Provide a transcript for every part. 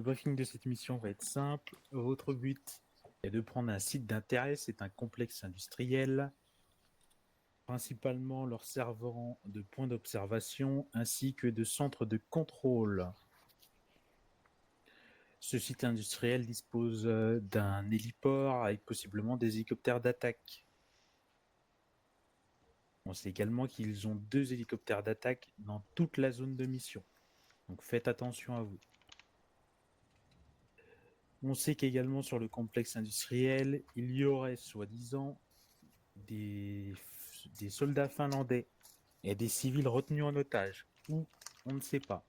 briefing de cette mission va être simple. Votre but est de prendre un site d'intérêt, c'est un complexe industriel, principalement leur servant de point d'observation ainsi que de centre de contrôle. Ce site industriel dispose d'un héliport avec possiblement des hélicoptères d'attaque. On sait également qu'ils ont 2 hélicoptères d'attaque dans toute la zone de mission. Donc faites attention à vous. On sait qu'également sur le complexe industriel, il y aurait soi-disant des soldats finlandais et des civils retenus en otage. Ou on ne sait pas.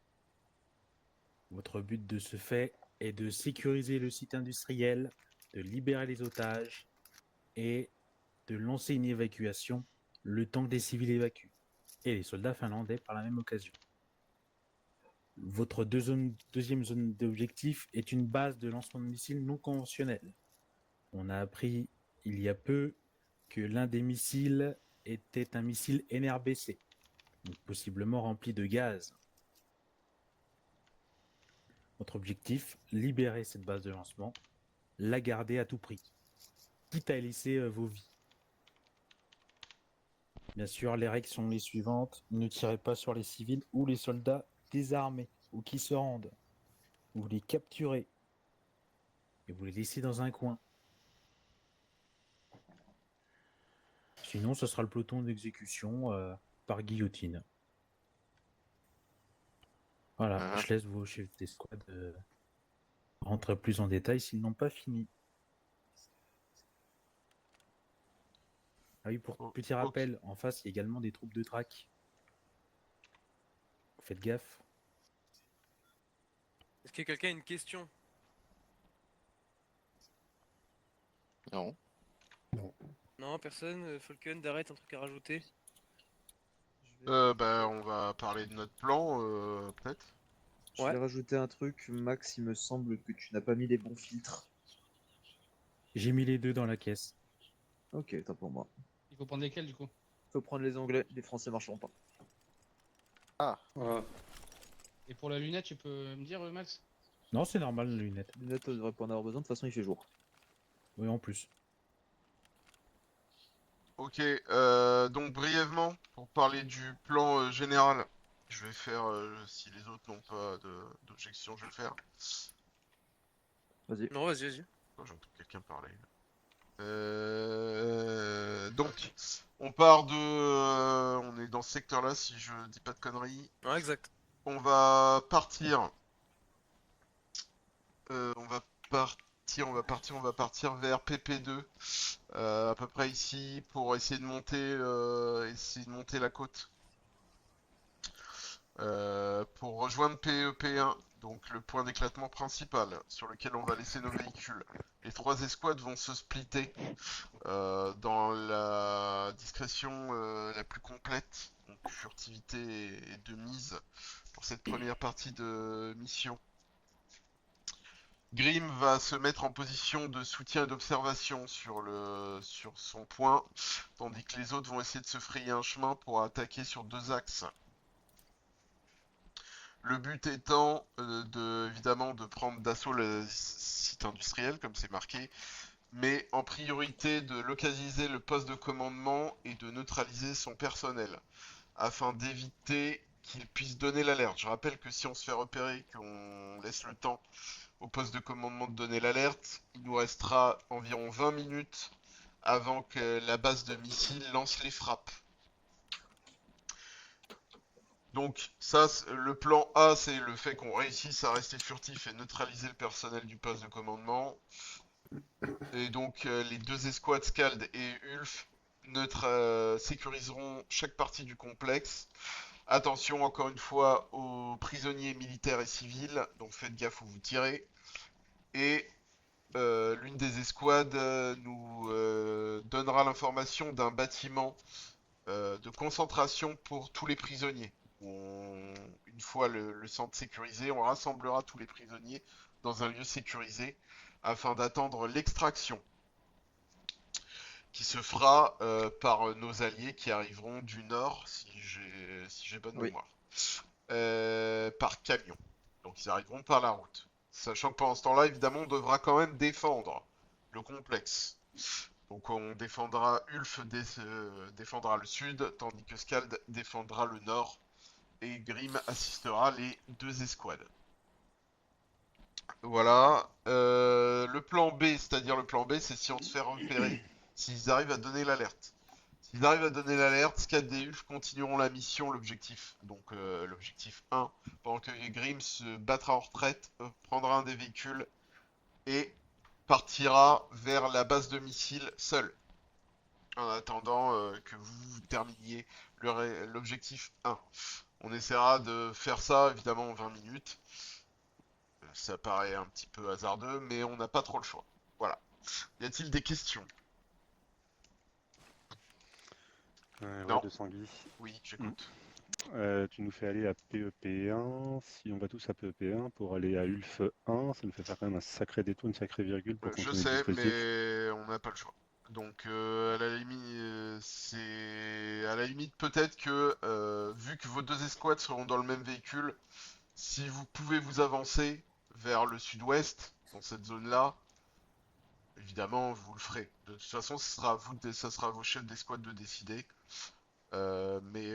Votre but de ce fait est de sécuriser le site industriel, de libérer les otages et de lancer une évacuation le temps que des civils évacuent. Et les soldats finlandais par la même occasion. Votre deuxième zone d'objectif est une base de lancement de missiles non conventionnelle. On a appris il y a peu que l'un des missiles était un missile NRBC, donc possiblement rempli de gaz. Votre objectif, libérer cette base de lancement, la garder à tout prix, quitte à laisser vos vies. Bien sûr, les règles sont les suivantes. Ne tirez pas sur les civils ou les soldats désarmés ou qui se rendent. Vous les capturez et vous les laissez dans un coin. Sinon, ce sera le peloton d'exécution par guillotine. Voilà, je laisse vos chefs d'escouade rentrer plus en détail s'ils n'ont pas fini. Ah oui, pour petit rappel, en face, il y a également des troupes de traque. Faites gaffe. Est-ce que quelqu'un a une question? Non. Non, personne. Falcon, d'arrête, un truc à rajouter? On va parler de notre plan, peut-être. Je Ouais. vais rajouter un truc, Max, il me semble que tu n'as pas mis les bons filtres. J'ai mis les deux dans la caisse. Ok, tant pour moi. Il faut prendre lesquels du coup? Faut prendre les anglais, les français marcheront pas. Ah. Voilà. Et pour la lunette, tu peux me dire, Max? Non, c'est normal, les lunettes. Les lunettes, on devrait pas en avoir besoin, de toute façon il fait jour. Oui, en plus. Ok, donc brièvement, pour parler du plan général, je vais faire, si les autres n'ont pas d'objection, je vais le faire. Vas-y. Non, vas-y. Oh, j'entends quelqu'un parler. Donc, on part de... on est dans ce secteur-là, si je dis pas de conneries. Ouais, exact. On va partir... on va partir vers PP2, à peu près ici, pour essayer de monter la côte. Pour rejoindre PEP1, donc le point d'éclatement principal, sur lequel on va laisser nos véhicules. Les 3 escouades vont se splitter dans la discrétion la plus complète, donc furtivité et de mise pour cette première partie de mission. Grim va se mettre en position de soutien et d'observation sur son point, tandis que les autres vont essayer de se frayer un chemin pour attaquer sur 2 axes. Le but étant évidemment de prendre d'assaut le site industriel, comme c'est marqué, mais en priorité de localiser le poste de commandement et de neutraliser son personnel, afin d'éviter qu'il puisse donner l'alerte. Je rappelle que si on se fait repérer, qu'on laisse le temps au poste de commandement de donner l'alerte, il nous restera environ 20 minutes avant que la base de missiles lance les frappes. Donc ça, le plan A, c'est le fait qu'on réussisse à rester furtif et neutraliser le personnel du poste de commandement. Et donc les 2 escouades Scald et Ulf sécuriseront chaque partie du complexe. Attention encore une fois aux prisonniers militaires et civils, donc faites gaffe où vous tirez. Et l'une des escouades nous donnera l'information d'un bâtiment de concentration pour tous les prisonniers. Une fois le centre sécurisé, on rassemblera tous les prisonniers dans un lieu sécurisé afin d'attendre l'extraction qui se fera par nos alliés qui arriveront du nord, si j'ai bonne mémoire, par camion. Donc ils arriveront par la route. Sachant que pendant ce temps-là, évidemment, on devra quand même défendre le complexe. Donc on défendra, défendra le sud, tandis que Skald défendra le nord, et Grim assistera les 2 escouades. Voilà. Le plan B, c'est-à-dire le plan B, c'est si on se fait repérer, s'ils arrivent à donner l'alerte. S'ils arrivent à donner l'alerte, Skald et Ulf continueront la mission, l'objectif. Donc l'objectif 1, pendant que Grim se battra en retraite, prendra un des véhicules et partira vers la base de missiles seul. En attendant que vous terminiez l'objectif 1. On essaiera de faire ça évidemment en 20 minutes. Ça paraît un petit peu hasardeux, mais on n'a pas trop le choix. Voilà. Y a-t-il des questions? Ouais, Non. de Sanguy. Oui, j'écoute. Tu nous fais aller à PEP1. Si on va tous à PEP1 pour aller à ULF 1, ça nous fait faire quand même un sacré détour, une sacrée virgule pour Je continuer le sais, dispositif. mais on n'a pas le choix. Donc à la limite, c'est à la limite peut-être que vu que vos 2 escouades seront dans le même véhicule, si vous pouvez vous avancer vers le sud-ouest dans cette zone-là, évidemment vous le ferez. De toute façon, ça sera vos chefs d'escouade de décider. Mais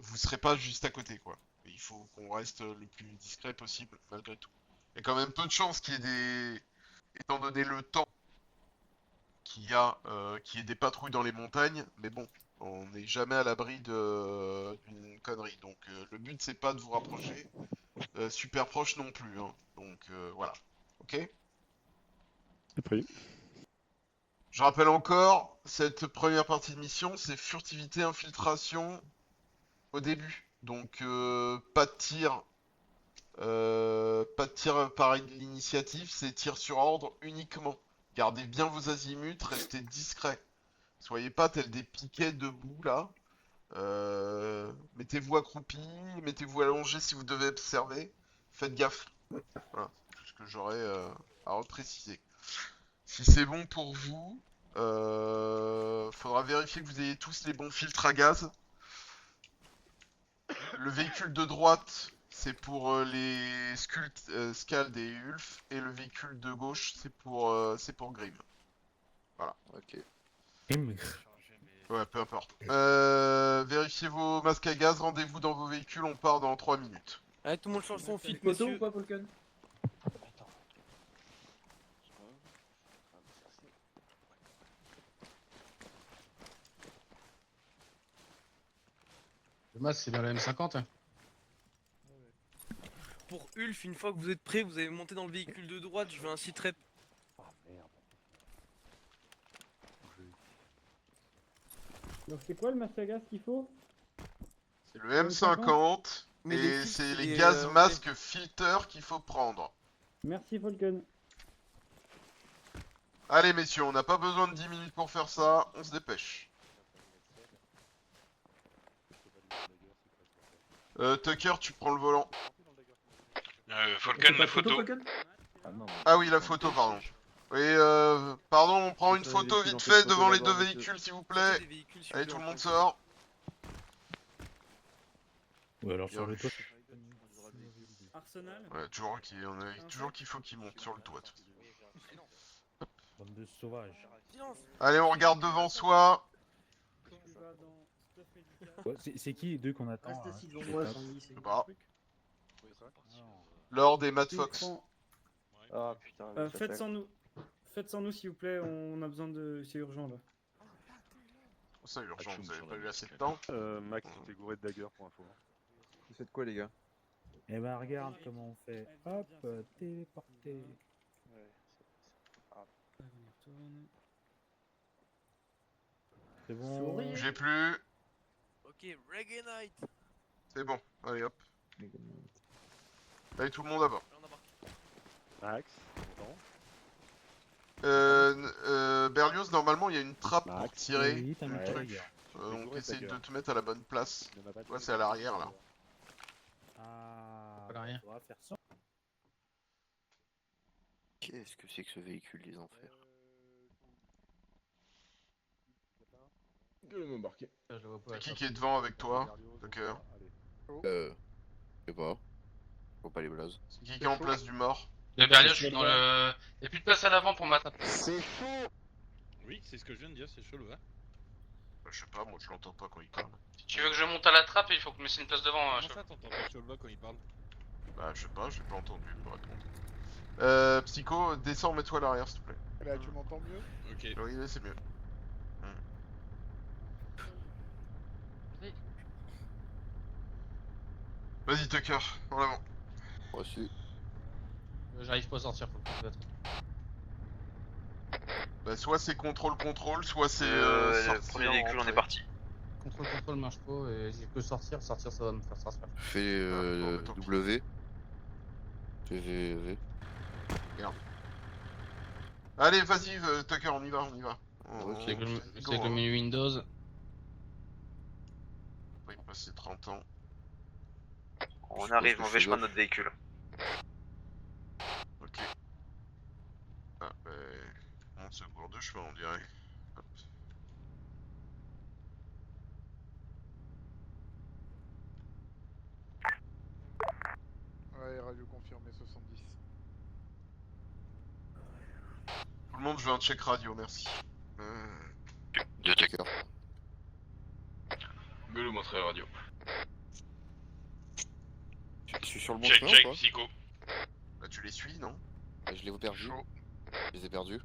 vous serez pas juste à côté, quoi. Il faut qu'on reste le plus discret possible malgré tout. Il y a quand même peu de chances qu'il y ait des, étant donné le temps qu'il y ait des patrouilles dans les montagnes, mais bon, on n'est jamais à l'abri d'une connerie. Donc le but c'est pas de vous rapprocher super proche non plus, hein. Donc voilà. Ok? C'est pris. Je rappelle encore, cette première partie de mission, c'est furtivité, infiltration au début. Donc pas de tir par l'initiative, c'est tir sur ordre uniquement. Gardez bien vos azimuts, restez discrets. Soyez pas tels des piquets debout là. Mettez-vous accroupi, mettez-vous allongé si vous devez observer. Faites gaffe. Voilà, c'est tout ce que j'aurais à repréciser. Si c'est bon pour vous, faudra vérifier que vous ayez tous les bons filtres à gaz. Le véhicule de droite, c'est pour les Skald et Ulf, et le véhicule de gauche, c'est pour Grim. Ok. Ouais, peu importe. Vérifiez vos masques à gaz, rendez-vous dans vos véhicules, on part dans 3 minutes. Allez, tout le monde change son filtre, Photo ou messieurs. pas, Falcon? Le masque, c'est bien la M50. Pour Ulf, une fois que vous êtes prêts, vous allez monter dans le véhicule de droite, je veux un site rep. Donc c'est quoi le masque à gaz qu'il faut? C'est le M50, Mais les et filtres, c'est c'est les des, gaz ouais. masques filter qu'il faut prendre. Merci Falcon. Allez messieurs, on n'a pas besoin de 10 minutes pour faire ça, on se dépêche. Tucker, tu prends le volant. Falcon, la photo. Falcon? Ah oui, la photo, pardon. Oui, pardon, on prend une photo vite fait devant les 2 véhicules, s'il vous plaît. Des véhicules, s'il vous Allez, plaît, tout le en monde fait. sort. Ou alors Bien sur le vu. toit. Arsenal? Ouais, toujours qu'il faut qu'il monte sur le toit. Bande de sauvages. Silence. Allez, on regarde devant soi. Tu vas dans stuff médical. Ouais, c'est qui les 2 qu'on attend Reste là assis Je devant sais moi, pas. Sandy, c'est Je sais pas. truc. Lord et Matt Tu Fox. prends- Ah putain. Faites sans nous. Faites sans nous s'il vous plaît, on a besoin de... C'est urgent là. C'est urgent, Atchoum vous avez sur pas la eu assez de liste. temps. Max, tu t'es gouré de dagger pour info. Vous faites quoi, les gars? Eh ben regarde comment on fait. Hop, téléporter. On y retourne. C'est bon. Souris. J'ai plus. Ok, Reggae Night. C'est bon. Allez hop. Allez, tout le monde à bord. Là, on embarque. Max, content. Berlioz, normalement, il y a une trappe pour Max. tirer. Oui, t'as mis Ouais. ta truc. gueule. Donc gouré de essaye dagger. de te mettre à la bonne place. Il y en a pas Ouais, de- c'est à l'arrière, là. Ah, Voilà, rien. on va faire ça. Qu'est-ce que c'est que ce véhicule des enfers? Je le vois pas. C'est qui est devant avec toi, Tucker? Je sais pas. vois pas les blazes. C'est qui est en place du mort? Le Berlioz, je suis dans le. Y'a plus de place à l'avant pour m'attraper. C'est chaud. Oui, c'est ce que je viens de dire, c'est chelou, hein. Bah, je sais pas, moi je l'entends pas quand il parle. Si tu veux que je monte à la trappe, il faut que je me laisse une place devant. Comment ça, t'entends pas Cholba quand il parle? Bah, je sais pas, j'ai pas entendu me répondre. Psycho, descends, mets-toi à l'arrière s'il te plaît. Là, tu m'entends mieux? Ok. Oui, c'est mieux. Vas-y, Tucker, en avant. Reçu. J'arrive pas à sortir, faut le peut-être. Bah, soit c'est contrôle, soit c'est. le sortir, premier véhicule, on rentrer. est parti. Contrôle marche pas et j'ai que sortir ça va me faire sortir. Fais bon, bah, tant pis. W. V. Allez, vas-y, Tucker, on y va. Ok. C'est go, que le hein. menu Windows. Oui, passer 30 ans. On arrive, mauvais chemin de notre véhicule. Ok. Ah, bah. 11 secours de chemin, on dirait. Hop. Ouais, radio confirmé 70. Tout le monde, je veux un check radio, merci. Deux Tucker. Gueule ou montrer radio. Je suis sur le bon Check, chemin check, ou pas? psycho. Bah, tu les suis, non? Je les ai perdus. Chaud. Je les ai perdus.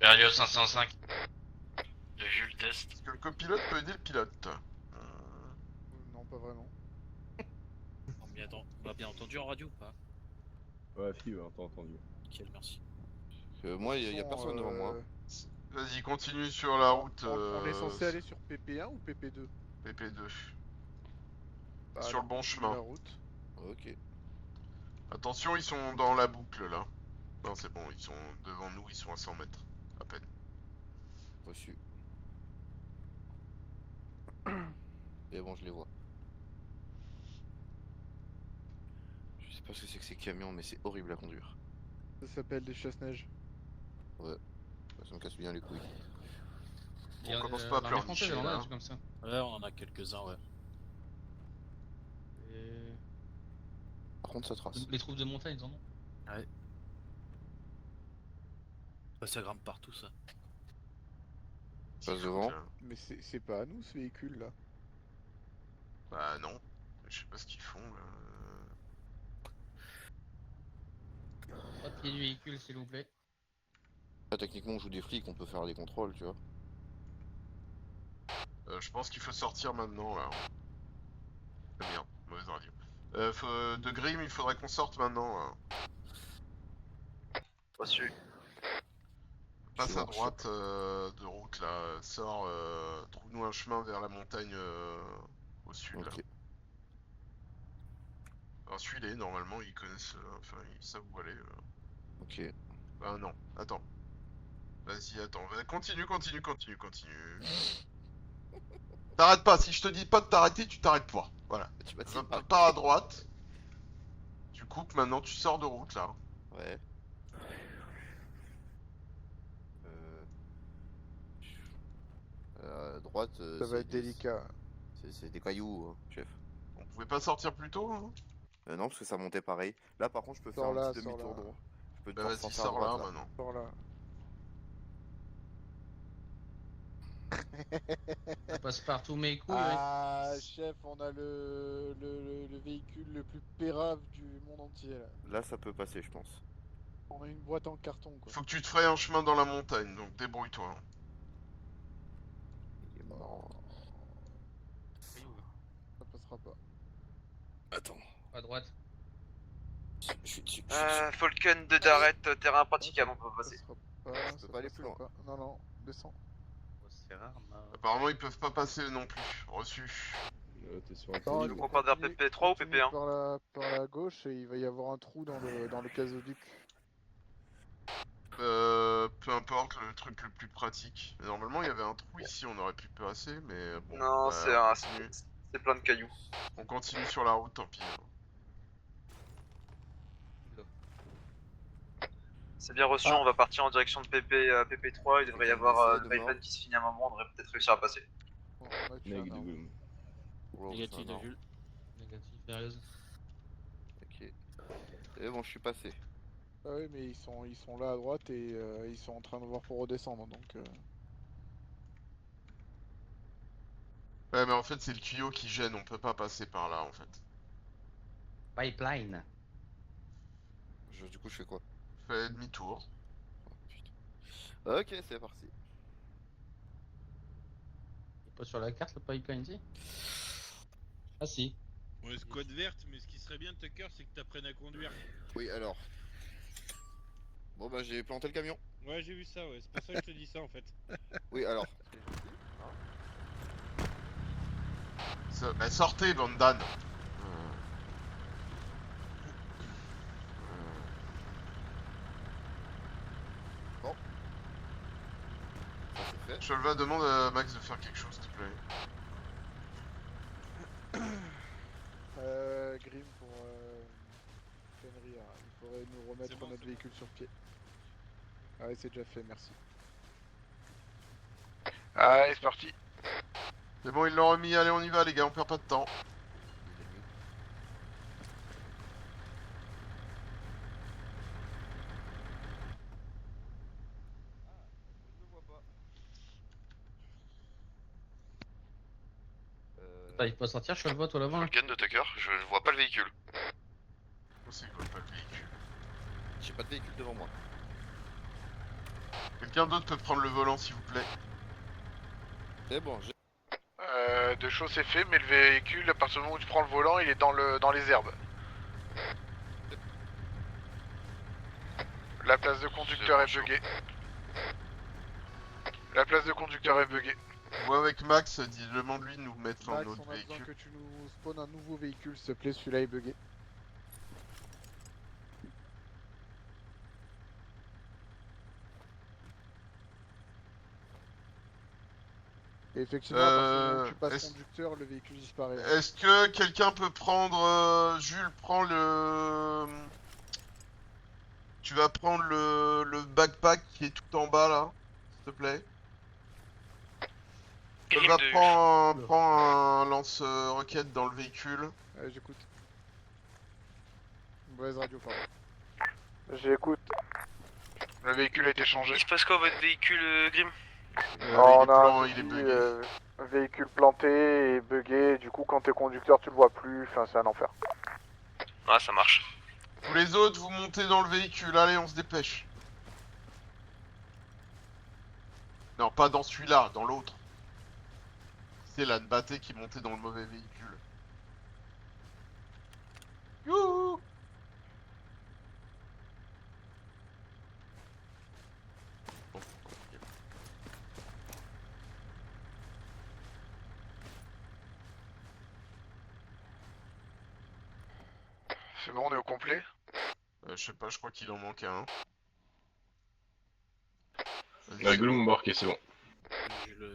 Berlioz 505. J'ai vu le test. Est-ce que le copilote peut aider le pilote? Non, pas vraiment. On m'a bien entendu en radio ou pas? Ouais, si, ouais, on t'a entendu. Nickel, merci. Moi, y a personne devant moi. Vas-y, continue sur la route. On est censé aller sur PP1 ou PP2? PP2. Bah, Sur le alors, bon continue chemin. la route. Ok. Attention, ils sont dans la boucle là. Non, c'est bon, ils sont devant nous, ils sont à 100 mètres. À peine. Reçu. Et bon, je les vois. Je sais pas ce que c'est que ces camions, mais c'est horrible à conduire. Ça s'appelle des chasse-neige. Ouais. Ça me casse bien les couilles. On commence pas à pleurnicher là. Comme ça. Ouais, on en a quelques-uns, ouais. Et... Par contre, ça trace. Les troupes de montagne, ils en ont. Ouais. Ouais, ça grimpe partout, ça. Passe devant. Mais c'est pas à nous ce véhicule là. Bah non. Je sais pas ce qu'ils font là. Pas de pied du véhicule, s'il vous plaît. Là, techniquement, on joue des flics, on peut faire des contrôles, tu vois. Je pense qu'il faut sortir maintenant là. Ah, merde, mauvaise radio. De Grim, il faudrait qu'on sorte maintenant là. Reçu. Passe à droite de route là, sors, trouve-nous un chemin vers la montagne au sud là. Ok. Alors suis-les, normalement ils connaissent, enfin ils savent où aller. Ok. Ah non, attends. Vas-y, attends, continue. T'arrêtes pas, si je te dis pas de t'arrêter, tu t'arrêtes pas. Voilà. Tu m'as Pars à droite. Tu coupes maintenant, tu sors de route là. Ouais. Droite. Ça va être délicat. C'est des cailloux, hein, chef. On pouvait pas sortir plus tôt hein? Non, parce que ça montait pareil. Là, par contre, je peux faire Sors là, un petit demi-tour sors là. droit. Je peux Bah te vas-y, sortir à sors là droite, maintenant. Sors là. Ça passe partout mes couilles, Ah, chef, on a le véhicule le plus pérave du monde entier là. Là, ça peut passer, je pense. On a une boîte en carton quoi. Faut que tu te frayes un chemin dans la montagne, donc débrouille-toi. Il est mort. Ça passera pas. Attends. À droite. Falcon de Darret, terrain praticable, on peut Ça passer. sera pas. peux ça pas aller passera plus loin. pas. Non, descends. C'est rare, Apparemment ils peuvent pas passer non plus. Reçu. T'es sur un Attends, podium. Donc on part vers PP3 ou continue PP1? par la gauche et il va y avoir un trou dans le gazoduc. Peu importe, le truc le plus pratique. Mais normalement il y avait un trou ici, on aurait pu passer, mais bon. Non, bah, c'est plein de cailloux. on continue sur la route, tant pis. C'est bien reçu, on va partir en direction de PP3, il devrait y avoir une pipeline qui se finit à un moment, on devrait peut-être réussir à passer. Bon, on a tué un arbre. Négatif de vue. Négatif, Berlioz. Ok. Et bon, je suis passé. Ah oui, mais ils sont là à droite et ils sont en train de voir pour redescendre, donc... Ouais, mais en fait, c'est le tuyau qui gêne, on peut pas passer par là, en fait. Pipeline. Du coup, je fais quoi? Fais demi-tour. Oh, putain. Ok, c'est parti. Il est pas sur la carte le pipeline ici? Ah si. Ouais, squad verte, mais ce qui serait bien, Tucker, c'est que t'apprennes à conduire. Oui, alors. Bon, bah, j'ai planté le camion. Ouais, j'ai vu ça, ouais, c'est pour ça que je te dis ça en fait. Oui, alors. Bah, sortez, bande d'ânes. Bon. Ça c'est fait. Cholva, demande à Max de faire quelque chose, s'il te plaît. Grim pour Fenrir, il faudrait nous remettre bon, notre c'est véhicule sur pied. Ah ouais, c'est déjà fait, merci. Allez, c'est parti. C'est bon, ils l'ont remis, allez, on y va, les gars, on perd pas de temps. T'arrives pas à sortir, je le vois toi là-bas. Falcon de Tucker, je ne vois pas le véhicule. C'est quoi pas le véhicule? J'ai pas de véhicule devant moi. Quelqu'un d'autre peut prendre le volant, s'il vous plaît. C'est bon, j'ai... Deux choses c'est fait, mais le véhicule, à partir du moment où tu prends le volant, il est dans les herbes. La place de conducteur est buggée. La place de conducteur est buggée. Vois avec Max, demande-lui de nous mettre dans Max, notre on a besoin véhicule. que tu nous spawns un nouveau véhicule, s'il te plaît, celui-là est bugué. Et effectivement, à partir du moment où tu passes conducteur, le véhicule disparaît. Est-ce que quelqu'un peut prendre... Jules, prends le... Tu vas prendre le backpack qui est tout en bas, là, s'il te plaît. Cholva, prends un lance-roquette dans le véhicule. J'écoute. Mauvaise radio, pardon. J'écoute. Le véhicule a été changé. Il se passe quoi votre véhicule, Grim? On a il est bugué. Véhicule planté et bugué, du coup quand t'es conducteur tu le vois plus, enfin c'est un enfer. Ah, ça marche. Tous les autres, vous montez dans le véhicule, allez, on se dépêche. Non, pas dans celui-là, dans l'autre. C'est la Nbaté qui montait dans le mauvais véhicule. Youhou! Bon, C'est bon, on est au complet. je sais pas, je crois qu'il en manque un. Gloom embarqué, c'est bon.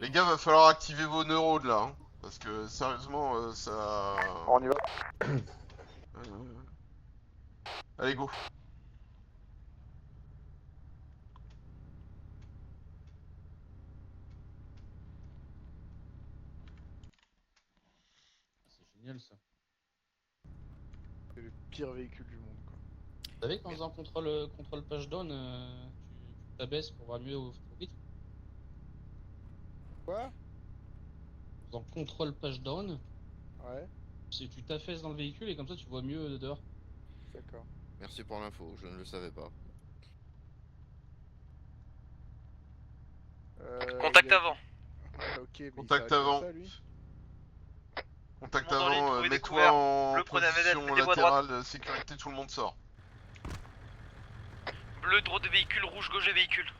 Les gars, va falloir activer vos neurones là, hein, parce que sérieusement, ça... On y va. Allez, go. C'est génial ça. C'est le pire véhicule du monde, quoi. Vous savez qu'en faisant contrôle page down, tu t'abaisses pour voir mieux au vite. Quoi? En faisant contrôle page down, Ouais. tu t'affaisses dans le véhicule et comme ça tu vois mieux dehors. D'accord. Merci pour l'info, je ne le savais pas. Contact avant. Ok, mais Contact avant. Contact avant, mets-toi en position latérale, sécurité, tout le monde sort. Bleu, droit de véhicule, rouge, gauche de véhicule.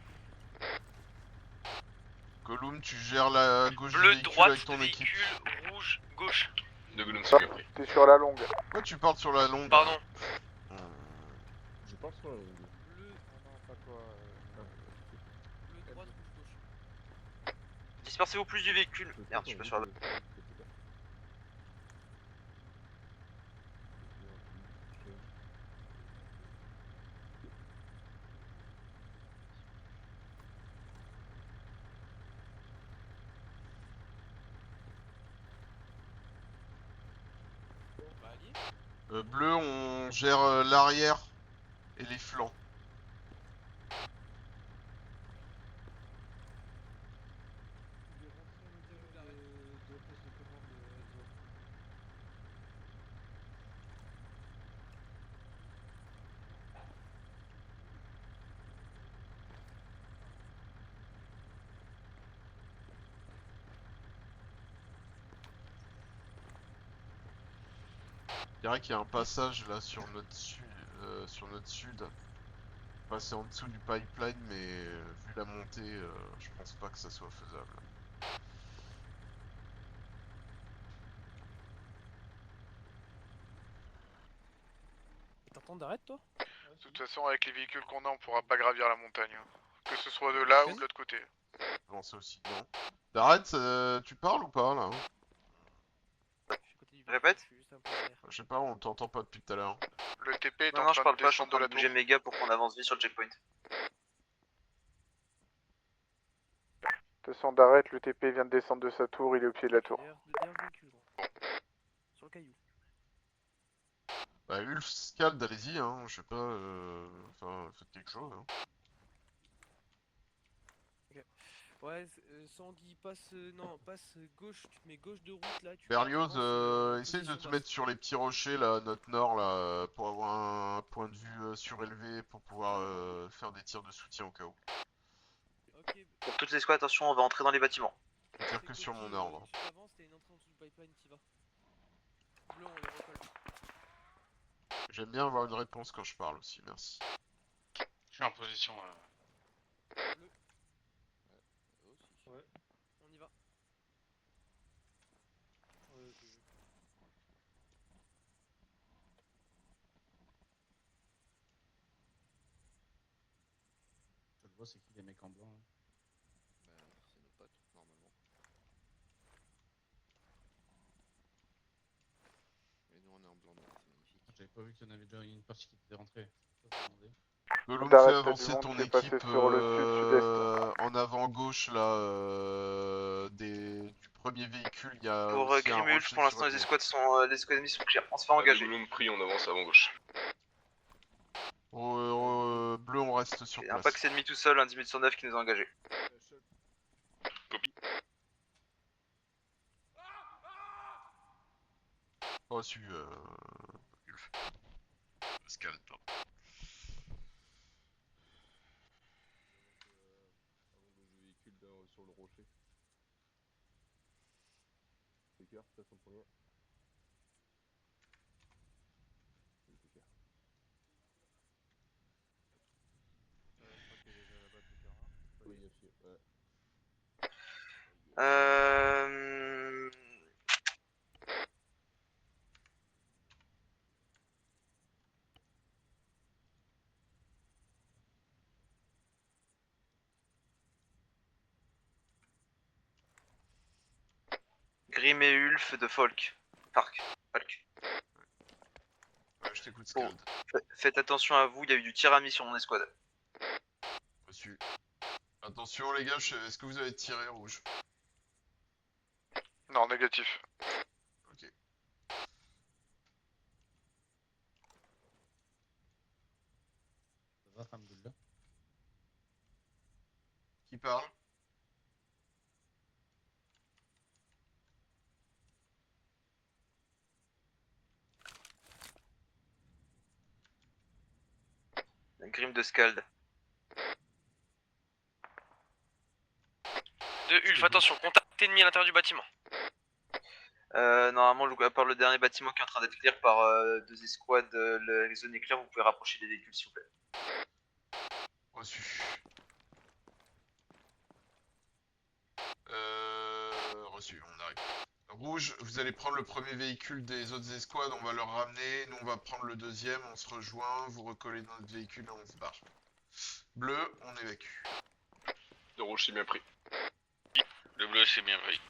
Gollum, tu gères la gauche Bleu, du véhicule droite avec ton de équipe. véhicule, rouge, gauche. De Gloom, c'est compris. T'es sur la longue. Pourquoi tu parles sur la longue? Pardon. Je parle sur la longue. Bleu, non, pas toi. Bleu, droite, rouge, gauche. Dispersez-vous plus du véhicule. Merde, je suis pas sur la... Bleu, on gère l'arrière et les flancs. Je dirais qu'il y a un passage là sur notre sud. Passer en dessous du pipeline, mais vu la montée, je pense pas que ça soit faisable. T'entends d'arrête toi? De toute façon, avec les véhicules qu'on a, on pourra pas gravir la montagne. Que ce soit de là ou de l'autre côté. Bon, ça aussi, non. D'arrête, tu parles ou pas là? Répète. Je sais pas, on t'entend pas depuis tout à l'heure. Le TP est Non, en non, train je parle de pas, je suis en descendre de train la de bouger tour. méga pour qu'on avance vite sur le checkpoint. De toute façon, d'arrête, le TP vient de descendre de sa tour, il est au pied de la tour. Sur le caillou. Bah, Ulf, Scald, allez-y, hein, je sais pas, enfin, faites quelque chose, hein. Ouais, Sandy, passe, non, passe gauche, tu te mets gauche de route là. Berlioz, essaye de te mettre sur les petits rochers là, à notre nord là, pour avoir un point de vue surélevé pour pouvoir faire des tirs de soutien au cas où. Pour toutes les squads, attention, on va entrer dans les bâtiments. Je tire que sur mon ordre. Tu t'avances, t'as une entrée en dessous du pipeline, t'y vas. Bleu, on les recolle. J'aime bien avoir une réponse quand je parle aussi, merci. Je suis en position. Bleu. Ouais. On y va. Je le vois, c'est qui les mecs en blanc là? C'est nos potes, normalement. Et nous on est en blanc noir, c'est magnifique. J'avais pas vu qu'il y en avait déjà une partie qui était rentrée. Golum, D'arrête, fais t'as du avancer monde ton qui est passé équipe sur le sud-sud-est. en avant gauche là, du premier véhicule, il y a Pour aussi un Grim et Ulf, rocher pour l'instant, surélevé. les escouades ennemies sont clairs. On se fait engager. Gollum pris, on avance avant gauche. Bleu, on reste sur Il y a un place. Pax ennemi tout seul, un 10 qui nous a engagés. Copie. Reçu, Ulf. Scald, pardon. Sur le rocher. Taker, passe en premier. Grim et Ulf de Falk. Falk. Ouais, je t'écoute, Scald. Faites attention à vous, il y a eu du tir à mi sur mon escouade. Reçu. Attention les gars, est-ce que vous avez tiré rouge? Non, négatif. Ok. Ça va, Alhamdoulilah. Qui parle? Grim de Scald. De Ulf, attention, contact ennemi à l'intérieur du bâtiment. Normalement, à part le dernier bâtiment qui est en train d'être clear par deux escouades, les zones est claire, vous pouvez rapprocher des véhicules s'il vous plaît. Reçu. Reçu, on arrive. Rouge, vous allez prendre le premier véhicule des autres escouades, on va leur ramener, nous on va prendre le deuxième, on se rejoint, vous recollez dans notre véhicule et on se barre. Bleu, on évacue. Le rouge c'est bien pris. Le bleu c'est bien pris.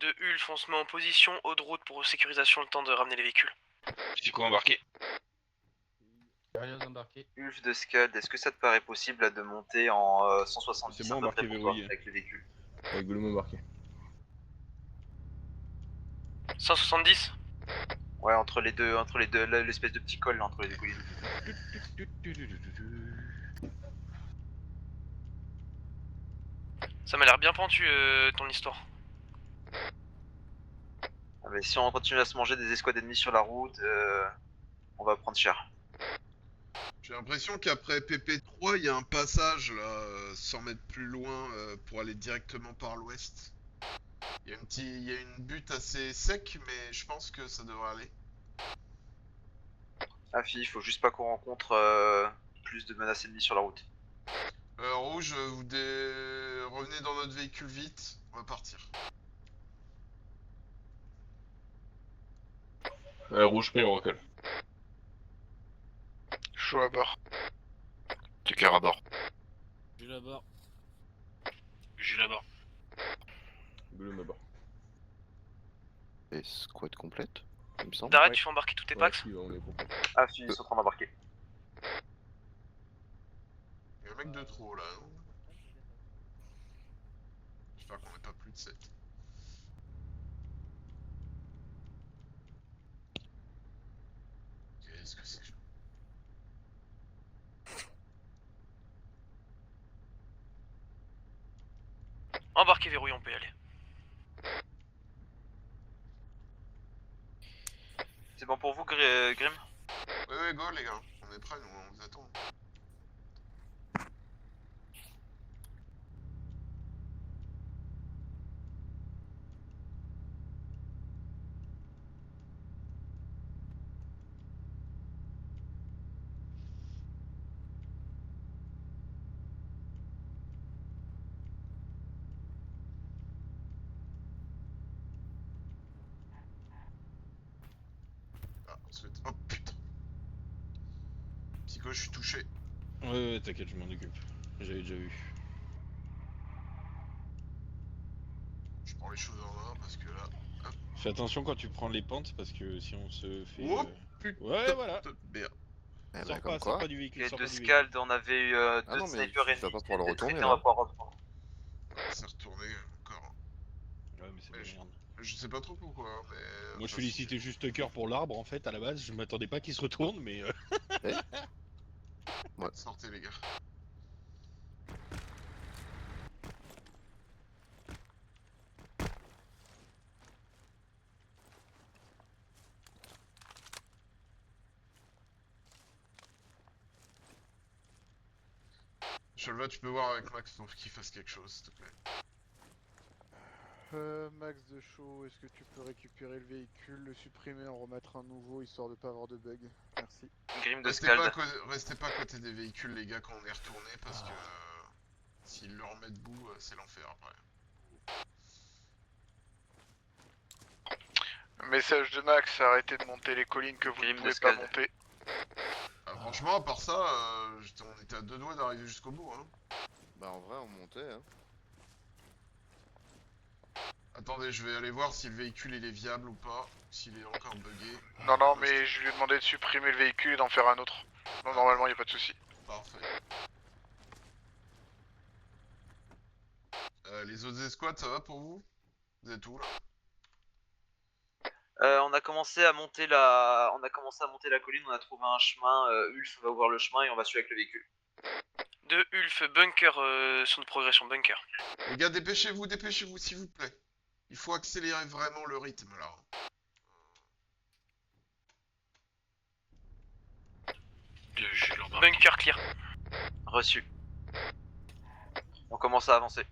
De Ulf, on se met en position, haute route pour sécurisation, le temps de ramener les véhicules. C'est quoi embarqué? Berlioz embarqué. Ulf de Scald, est-ce que ça te paraît possible là, de monter en 170 C'est bon, à peu près embarqué, pour toi, verrouillé. avec les véhicules? Avec Gollum embarqué. 170. Ouais, entre les deux, l'espèce de petit col là, entre les deux collines. Ça m'a l'air bien pentu ton histoire. Ah, mais si on continue à se manger des escouades ennemies sur la route, on va prendre cher. J'ai l'impression qu'après PP3, il y a un passage là, 100 mètres plus loin, pour aller directement par l'ouest. Il y a une butte assez sec, mais je pense que ça devrait aller. Ah fi, il faut juste pas qu'on rencontre plus de menaces ennemies sur la route. Rouge, revenez dans notre véhicule vite, on va partir. Rouge pris, on recule. Chaud à bord. Tucker à bord. J'ai là-bas. J'ai là-bas. Bleu à bord. Et squad complète, il me semble. D'arrêt, tu fais embarquer tous tes packs. Ah fi, ils sont en train d'embarquer. Il y a un mec de trop là, non? J'espère qu'on n'est pas plus de 7. Qu'est-ce que c'est que... Embarqué, verrouillé, on peut y aller. C'est bon pour vous, Grim? Ouais, go les gars, on est prêts, nous, on vous attend. Ah, ensuite... Oh putain. Psycho, je suis touché. Ouais, t'inquiète, je m'en occupe. J'avais déjà vu. Je prends les choses en main parce que là... Hop. Fais attention quand tu prends les pentes parce que si on se fait. Oh putain. Ouais, voilà. Merde. Eh Sors comme pas, quoi. sors pas du véhicule. Et sors de pas du véhicule. Scald, on avait eu Ah deux non, mais snipers tu vas ennemis pas qui pouvoir le étaient retourner, traités, là. on va pouvoir reprendre. C'est retourné encore. Ouais, mais c'est de la merde. Je sais pas trop pourquoi, mais... Moi, je félicitais juste Tucker pour l'arbre en fait à la base. Je m'attendais pas qu'il se retourne, mais. Ouais. Sortez les gars. Chalva, tu peux voir avec Max pour qu'il fasse quelque chose, s'il te plaît. Max de chaud, est-ce que tu peux récupérer le véhicule, le supprimer, en remettre un nouveau, histoire de pas avoir de bug? Merci. Grim de Restez Scald. restez pas à côté des véhicules les gars quand on est retourné parce que s'ils le remettent debout, c'est l'enfer après. Message de Max, arrêtez de monter les collines que vous ne Grim de pouvez pas Scald. monter. Franchement, à part ça, on était à deux doigts d'arriver jusqu'au bout. Hein. Bah en vrai, on montait, hein. Attendez, je vais aller voir si le véhicule il est viable ou pas, s'il est encore bugué. Non, non, mais je lui ai demandé de supprimer le véhicule et d'en faire un autre. Non, normalement, y a pas de souci. Parfait. Les autres escouades, ça va pour vous? Vous êtes où là? On a commencé à monter la colline, on a trouvé un chemin, Ulf va ouvrir le chemin et on va suivre avec le véhicule. De Ulf, bunker sur notre progression, bunker. Les gars, dépêchez-vous s'il vous plaît. Il faut accélérer vraiment le rythme là. Bunker clear. Reçu. On commence à avancer.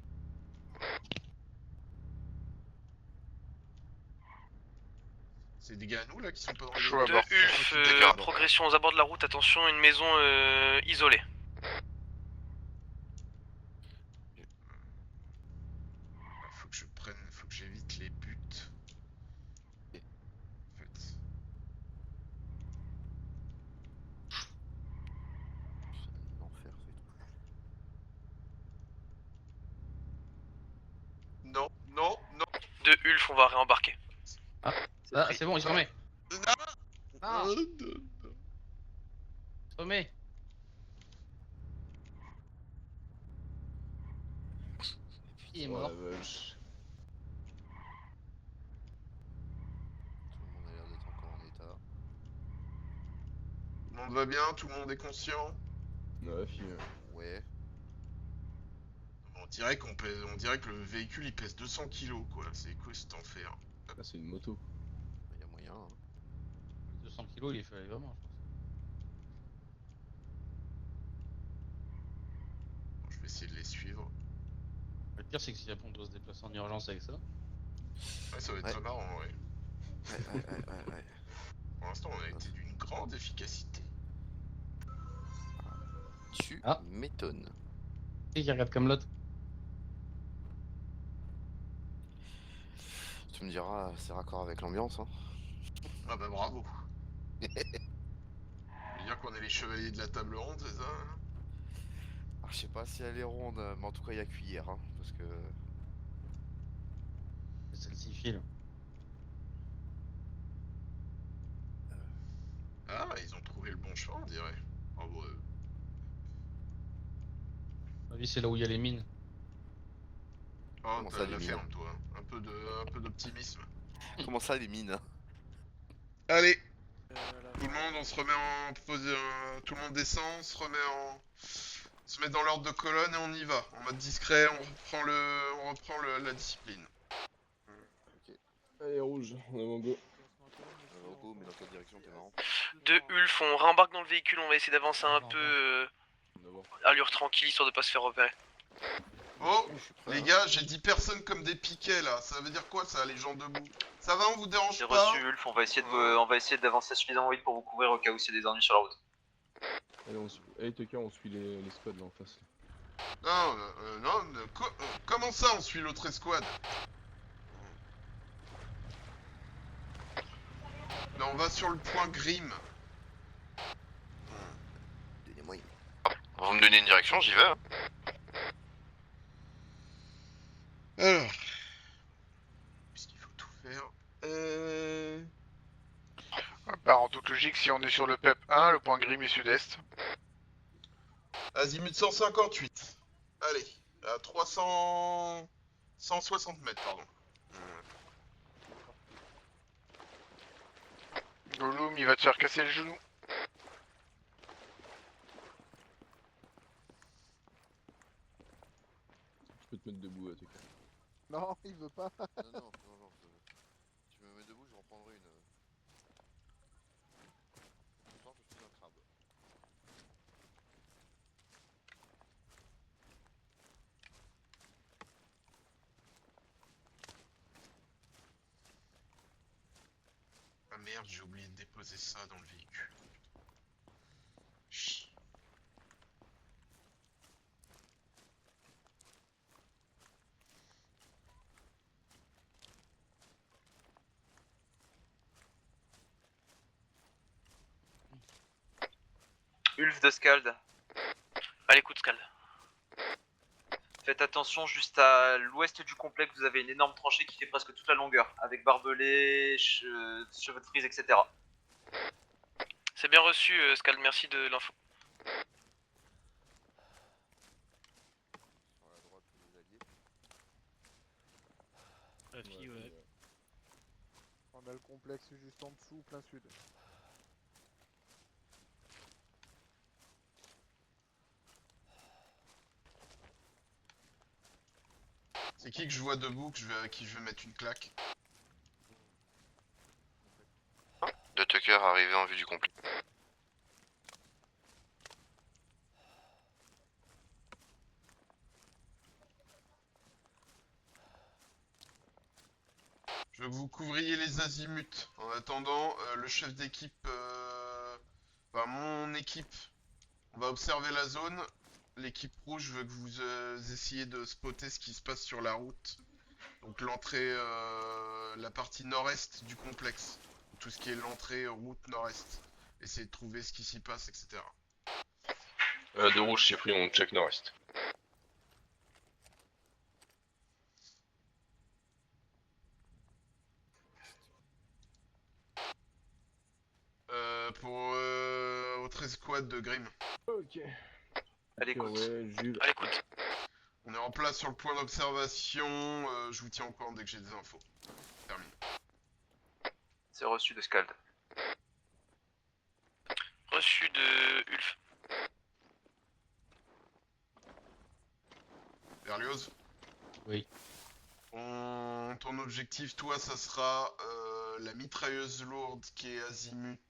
C'est des gars à nous là qui sont pas dans les Chaud à De bord. Ulf, progression aux abords de la route, attention, une maison isolée. Faut que j'évite les buts. En fait. L'enfer, c'est tout. Non, non, non. De Ulf, on va réembarquer. Ah, c'est bon, il se remet. Ah. Il se remet. Il est mort. monde va bien? Tout le monde est conscient? Ouais. On dirait on dirait que le véhicule il pèse 200 kilos quoi, c'est quoi cet enfer? Là, c'est une moto. Il y a moyen. Hein. 200 kilos, il est fait aller vraiment, je pense. Bon, je vais essayer de les suivre. Le pire, c'est que si après on doit se déplacer en urgence avec ça. Ouais, ça va être très marrant, ouais. Ouais. Pour l'instant, on a été d'une grande efficacité. Tu m'étonnes. Et qui regarde comme l'autre. Tu me diras, c'est raccord avec l'ambiance. Hein. Ah bah bravo. Je veux dire qu'on est les chevaliers de la table ronde, c'est ça? Alors, je sais pas si elle est ronde, mais en tout cas, il y a cuillère. Hein, parce que. Celle-ci file. Ah, ils ont trouvé le bon choix, on dirait. Bravo eux. Ma vie, c'est là où il y a les mines. Oh, Comment t'as ça, la les ferme, mines toi. Un peu d'optimisme. Comment ça, les mines? Allez, tout le monde, on se remet en tout le monde descend, on se met dans l'ordre de colonne et on y va. En mode discret, on reprend la discipline. Allez, rouge, on est mon go. Go, mais dans quelle direction, t'es marrant? De Ulf, on réembarque dans le véhicule, on va essayer d'avancer un peu allure tranquille histoire de pas se faire repérer. Oh, les gars, j'ai dit personne comme des piquets là. Ça veut dire quoi ça, les gens debout? Ça va, on vous dérange C'est pas? reçu Ulf, on va essayer d'avancer suffisamment vite pour vous couvrir au cas où il y a des ennuis sur la route. Allez, Tucker, on suit les squads là en face. Non, comment ça on suit l'autre escouade? Non, on va sur le point Grim. Donnez-moi une. Vous me donnez une direction, j'y vais. Hein. Alors, puisqu'il faut tout faire. Bah, en toute logique, si on est sur le PEP 1, le point Grim est sud-est. Azimut 158. Allez, à 160 mètres, pardon. Gollum, il va te faire casser le genou. Je peux te mettre debout, Tucker. Non, il veut pas. Non. Tu me mets debout, je reprendrai une. Ce soir, je suis un crabe. Ah merde, j'ai oublié de déposer ça dans le véhicule. Chut. Ulf de Skald. À l'écoute Skald. Faites attention, juste à l'ouest du complexe, vous avez une énorme tranchée qui fait presque toute la longueur, avec barbelés, cheveux de frise, etc. C'est bien reçu, Skald, merci de l'info. Sur la droite, les alliés. Ouais. On a le complexe juste en dessous, plein sud. C'est qui que je vois debout, à qui je vais mettre une claque? De Tucker arrivé en vue du complet. Je veux que vous couvriez les azimuts. En attendant, le chef d'équipe, enfin mon équipe, on va observer la zone. L'équipe rouge, je veux que vous essayiez de spotter ce qui se passe sur la route. Donc l'entrée, la partie nord-est du complexe. Tout ce qui est l'entrée route nord-est. Essayez de trouver ce qui s'y passe, etc. De rouge, j'ai pris mon check nord-est. Pour autre escouade de Grim. Ok. À l'écoute. Ouais, Jules. À l'écoute. On est en place sur le point d'observation. Je vous tiens au courant dès que j'ai des infos. Terminé. C'est reçu de Skald. Reçu de Oui. Ton objectif, toi, ça sera la mitrailleuse lourde qui est azimut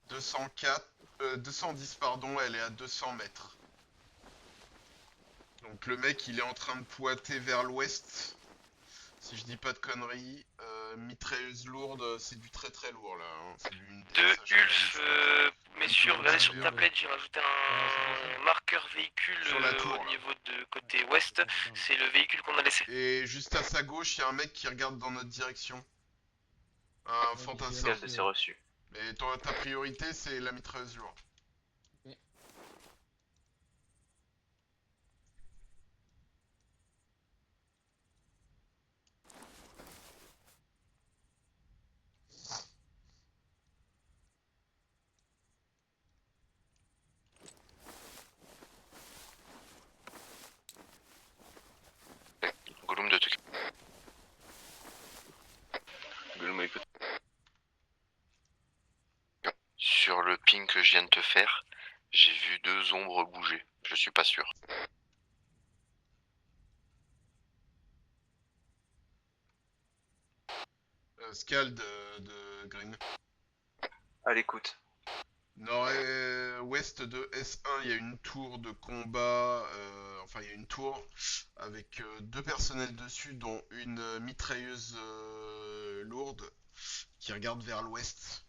210, pardon, elle est à 200 mètres. Donc le mec, il est en train de pointer vers l'ouest. Si je dis pas de conneries, mitrailleuse lourde, c'est du très très lourd là. Hein. C'est du De Ulf, messieurs, regardez sur tablette, j'ai rajouté un marqueur véhicule Sur la tour, au niveau de côté ouest. C'est le véhicule qu'on a laissé. Et juste à sa gauche, il y a un mec qui regarde dans notre direction. Un fantassin. C'est reçu. Mais ta priorité, c'est la mitrailleuse lourde. Gollum de Tuck. Gollum écoute. Sur le ping que je viens de te faire, j'ai vu 2 ombres bouger. Je suis pas sûr. Scald de Green. À l'écoute. Nord-ouest de S1, il y a une tour de combat. Enfin, il y a une tour avec 2 personnels dessus, dont une mitrailleuse lourde qui regarde vers l'ouest.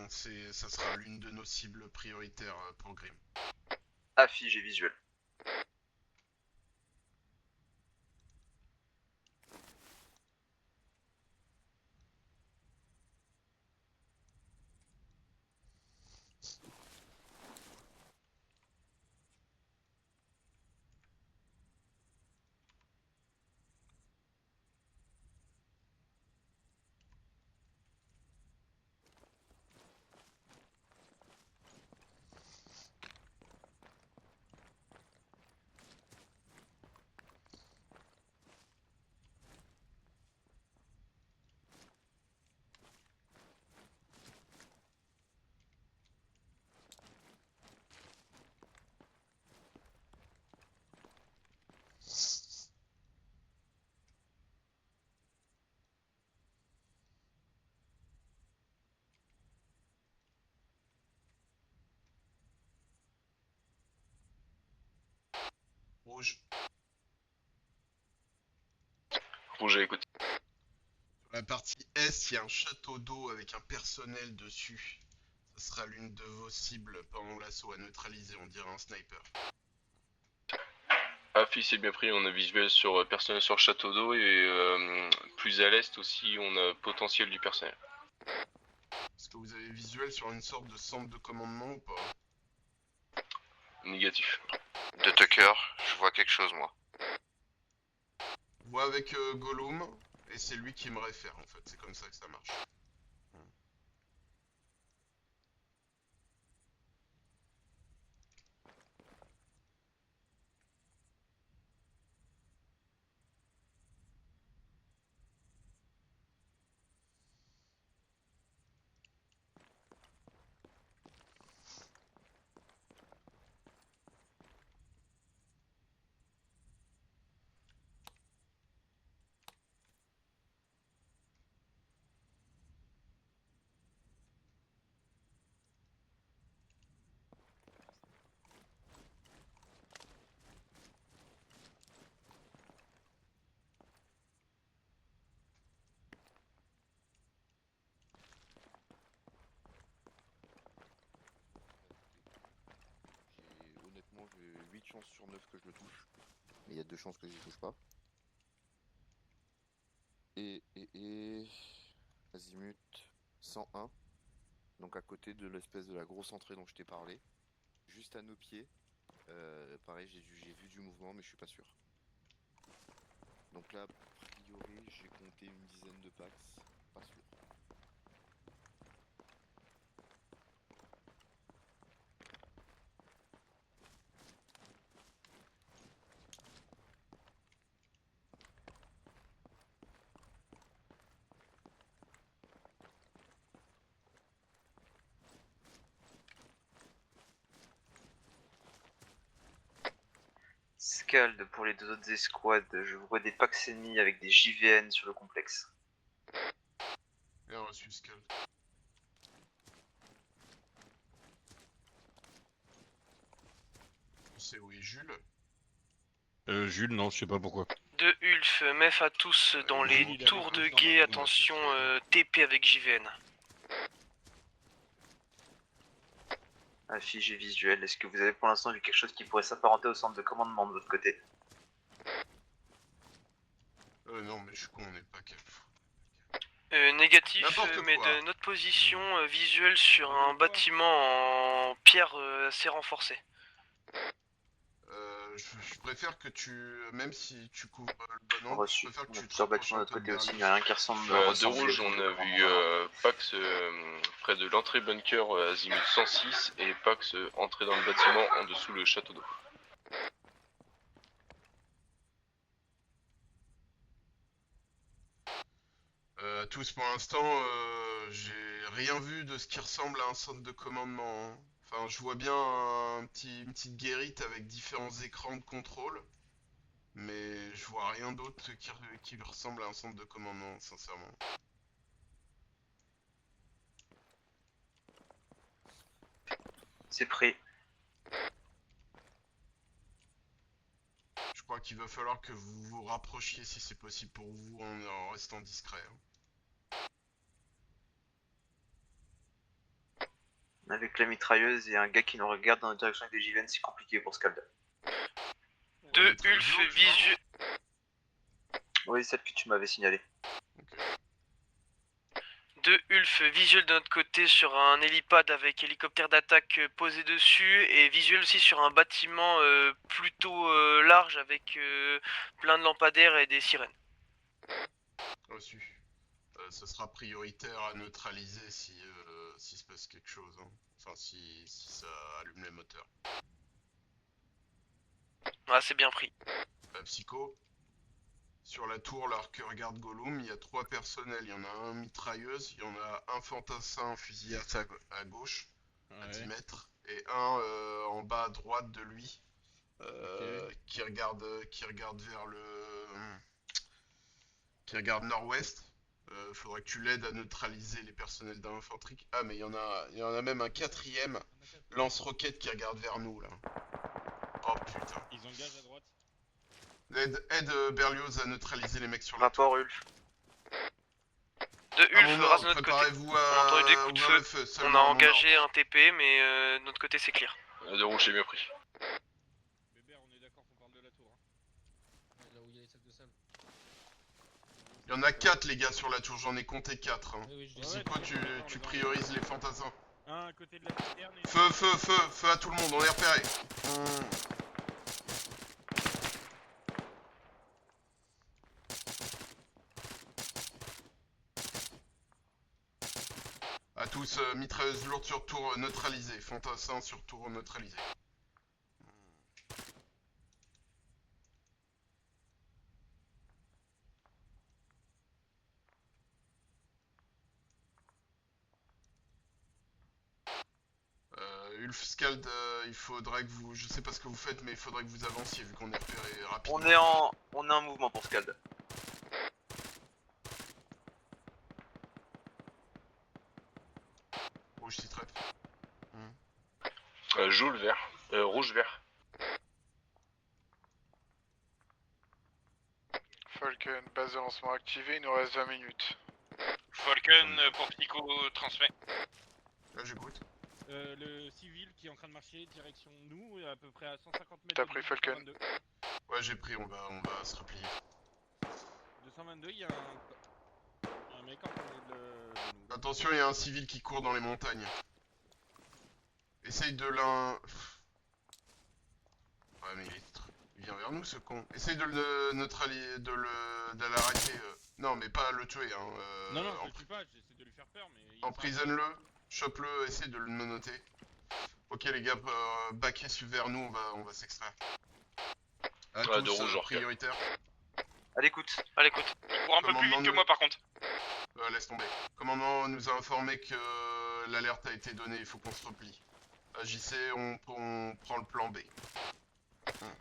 Ça sera l'une de nos cibles prioritaires pour Grim. Affiche et visuel. Rouge. Rouge, écoute. Sur la partie Est, il y a un château d'eau avec un personnel dessus. Ça sera l'une de vos cibles pendant l'assaut à neutraliser, on dirait un sniper. Affiche c'est bien pris, on a visuel sur personnel sur château d'eau et plus à l'est aussi on a potentiel du personnel. Est-ce que vous avez visuel sur une sorte de centre de commandement ou pas? Négatif. De Tucker, je vois quelque chose moi. Vois avec Gollum, et c'est lui qui me réfère en fait, c'est comme ça que ça marche. J'ai honnêtement vu 8 chances sur 9 que je le touche. Mais il y a 2 chances que je touche pas. Et... Azimut 101. Donc à côté de l'espèce de la grosse entrée dont je t'ai parlé. Juste à nos pieds. Pareil, j'ai vu du mouvement, mais je suis pas sûr. Donc là, a priori, j'ai compté une dizaine de packs. Pas sûr. Scald, pour les deux autres escouades, je vois des packs ennemis avec des JVN sur le complexe. Bien reçu, Scald. Tu sais où est Jules? Jules, non, je sais pas pourquoi. De Ulf, MEF à tous dans les tours de guet, attention TP avec JVN. Affiche et visuel, est-ce que vous avez pour l'instant vu quelque chose qui pourrait s'apparenter au centre de commandement de votre côté? Non, mais je suis con, on n'est pas cap. Négatif, mais de notre position, visuel sur un bâtiment en pierre assez renforcé. Je préfère que tu, même si tu couvres le bon angle, je préfère que tu te sur bâtiment de notre côté aussi, il n'y a rien qui ressemble De rouge, on a vu Pax près de l'entrée bunker azimut 106 et Pax entrer dans le bâtiment en dessous le château d'eau. Tous pour l'instant, j'ai rien vu de ce qui ressemble à un centre de commandement. Hein. Enfin, je vois bien une petite guérite avec différents écrans de contrôle, mais je vois rien d'autre qui ressemble à un centre de commandement, sincèrement. C'est pris. Je crois qu'il va falloir que vous vous rapprochiez si c'est possible pour vous en restant discret. Hein. Avec la mitrailleuse et un gars qui nous regarde dans la direction avec des JVN, c'est compliqué pour Scald. De Ulf, visuel. Oui, celle que tu m'avais signalée. De Ulf, visuel de notre côté sur un hélipad avec hélicoptère d'attaque posé dessus et visuel aussi sur un bâtiment plutôt large avec plein de lampadaires et des sirènes. Reçu. Ce sera prioritaire à neutraliser si se passe quelque chose. Hein. Enfin, si ça allume les moteurs. Ah, c'est bien pris. Psycho. Sur la tour, là, que regarde Gollum, il y a 3 personnels. Il y en a un mitrailleuse, il y en a un fantassin fusillade à gauche, à 10 mètres, et un en bas à droite de lui, qui regarde vers qui regarde nord-ouest. Faudrait que tu l'aides à neutraliser les personnels d'infanterie. Ah, mais il y en a même un 4ème lance-roquette qui regarde vers nous, là. Oh putain. Ils engagent à droite. Aide Berlioz à neutraliser les mecs sur la rapport Ulf. De Ulf, race de notre côté. Préparez-vous à on a entendu des coups de feu. On a engagé un TP, mais de notre côté c'est clear. De rouge, j'ai bien pris. Bébert, on est d'accord qu'on parle de la tour. Hein. Là où il y a les sacs de sable. Il y en a 4 les gars sur la tour, j'en ai compté 4. Hein. Oui, Zico, tu priorises les fantassins. Un à côté de la citerne et... Feu à tout le monde, on est repéré. À tous, mitrailleuse lourde sur tour neutralisée, fantassin sur tour neutralisé. Ulf Scald, il faudrait que vous... Je sais pas ce que vous faites, mais il faudrait que vous avanciez vu qu'on est repéré rapidement. On est en mouvement pour Scald. Rouge citrette. Joue vert. Rouge vert. Falcon, base de lancement activée, il nous reste 20 minutes. Falcon pour Psycho transmet. Là j'écoute. Le civil qui est en train de marcher direction nous, à peu près à 150 mètres. T'as pris Falcon? Ouais, j'ai pris, on va se replier. 222, il y a un mec en train de nous. Attention, il y a un civil qui court dans les montagnes. Essaye de l'un... Ouais, mais il vient vers nous ce con. Essaye de le neutraliser, de l'arrêter. Non, mais pas le tuer, hein. Non, je le tue pas, j'essaie de lui faire peur, mais... Emprisonne-le, chope-le, essaye de le menotter. Ok les gars, baquez vers nous, on va s'extraire. À tous, de rouge, prioritaire. À l'écoute. Il court un peu plus vite que moi par contre. Laisse tomber. Commandement nous a informé que l'alerte a été donnée, il faut qu'on se replie. Agissez, on prend le plan B.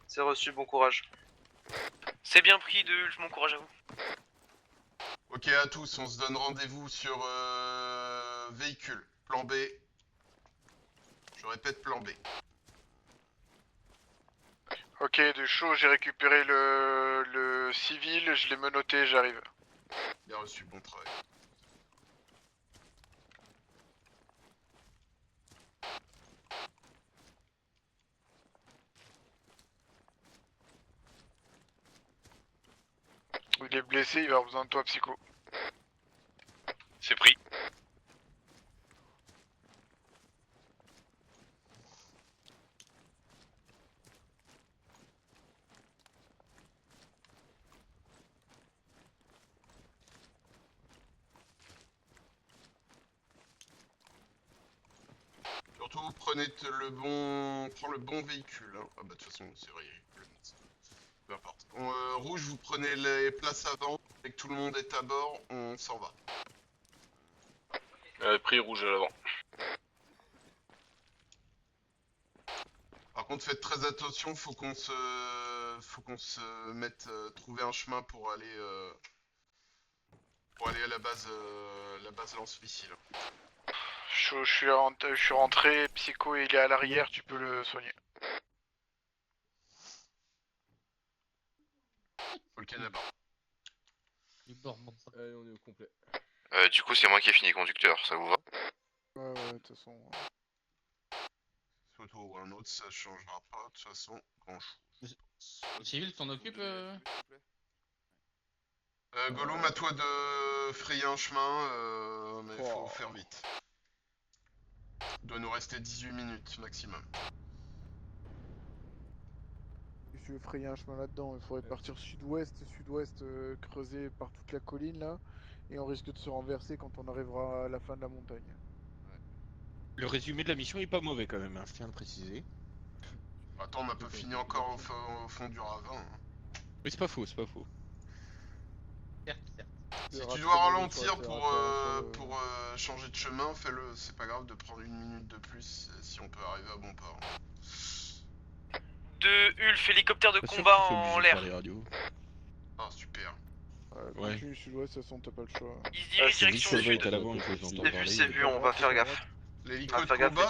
C'est reçu, bon courage. C'est bien pris de Ulf, bon courage à vous. Ok à tous, on se donne rendez-vous sur véhicule, plan B. Je répète plan B. Ok, de chaud, j'ai récupéré le civil, je l'ai menotté, j'arrive. Bien reçu, bon travail. Il est blessé, il va avoir besoin de toi, psycho. C'est pris. Surtout, prenez le bon... Prends le bon véhicule. Hein. Ah bah de toute façon, c'est vrai, peu importe. Rouge, vous prenez les places avant, et que tout le monde est à bord, on s'en va. Pris rouge à l'avant. Par contre, faites très attention, faut qu'on se mette... trouver un chemin pour aller à la base lance-missile. Je suis rentré, psycho, il est à l'arrière, tu peux le soigner. Volcan à bord. Allez, on est au complet. Du coup, c'est moi qui ai fini conducteur, ça vous va? Ouais, de toute façon. Photo ou un autre, ça changera pas de toute façon grand chose. Le civil t'en occupe Gollum, à toi de frayer un chemin, mais faut faire vite. Il doit nous rester 18 minutes maximum. Si tu veux frayer un chemin là-dedans, il faudrait partir sud-ouest, creuser par toute la colline là, et on risque de se renverser quand on arrivera à la fin de la montagne. Le résumé de la mission est pas mauvais quand même, hein, je tiens à le préciser. Attends, on n'a pas fini encore au fond du ravin. Hein. Mais c'est pas faux, c'est pas faux. Si tu dois ralentir pour changer de chemin, fais-le. C'est pas grave de prendre une minute de plus si on peut arriver à bon port. De Ulf, hélicoptère de combat en l'air. Ah, super. Ouais. Continue sud-ouest, de toute façon t'as pas le choix. Il se dirige direction sud. C'est vu, on va faire gaffe. L'hélico de combat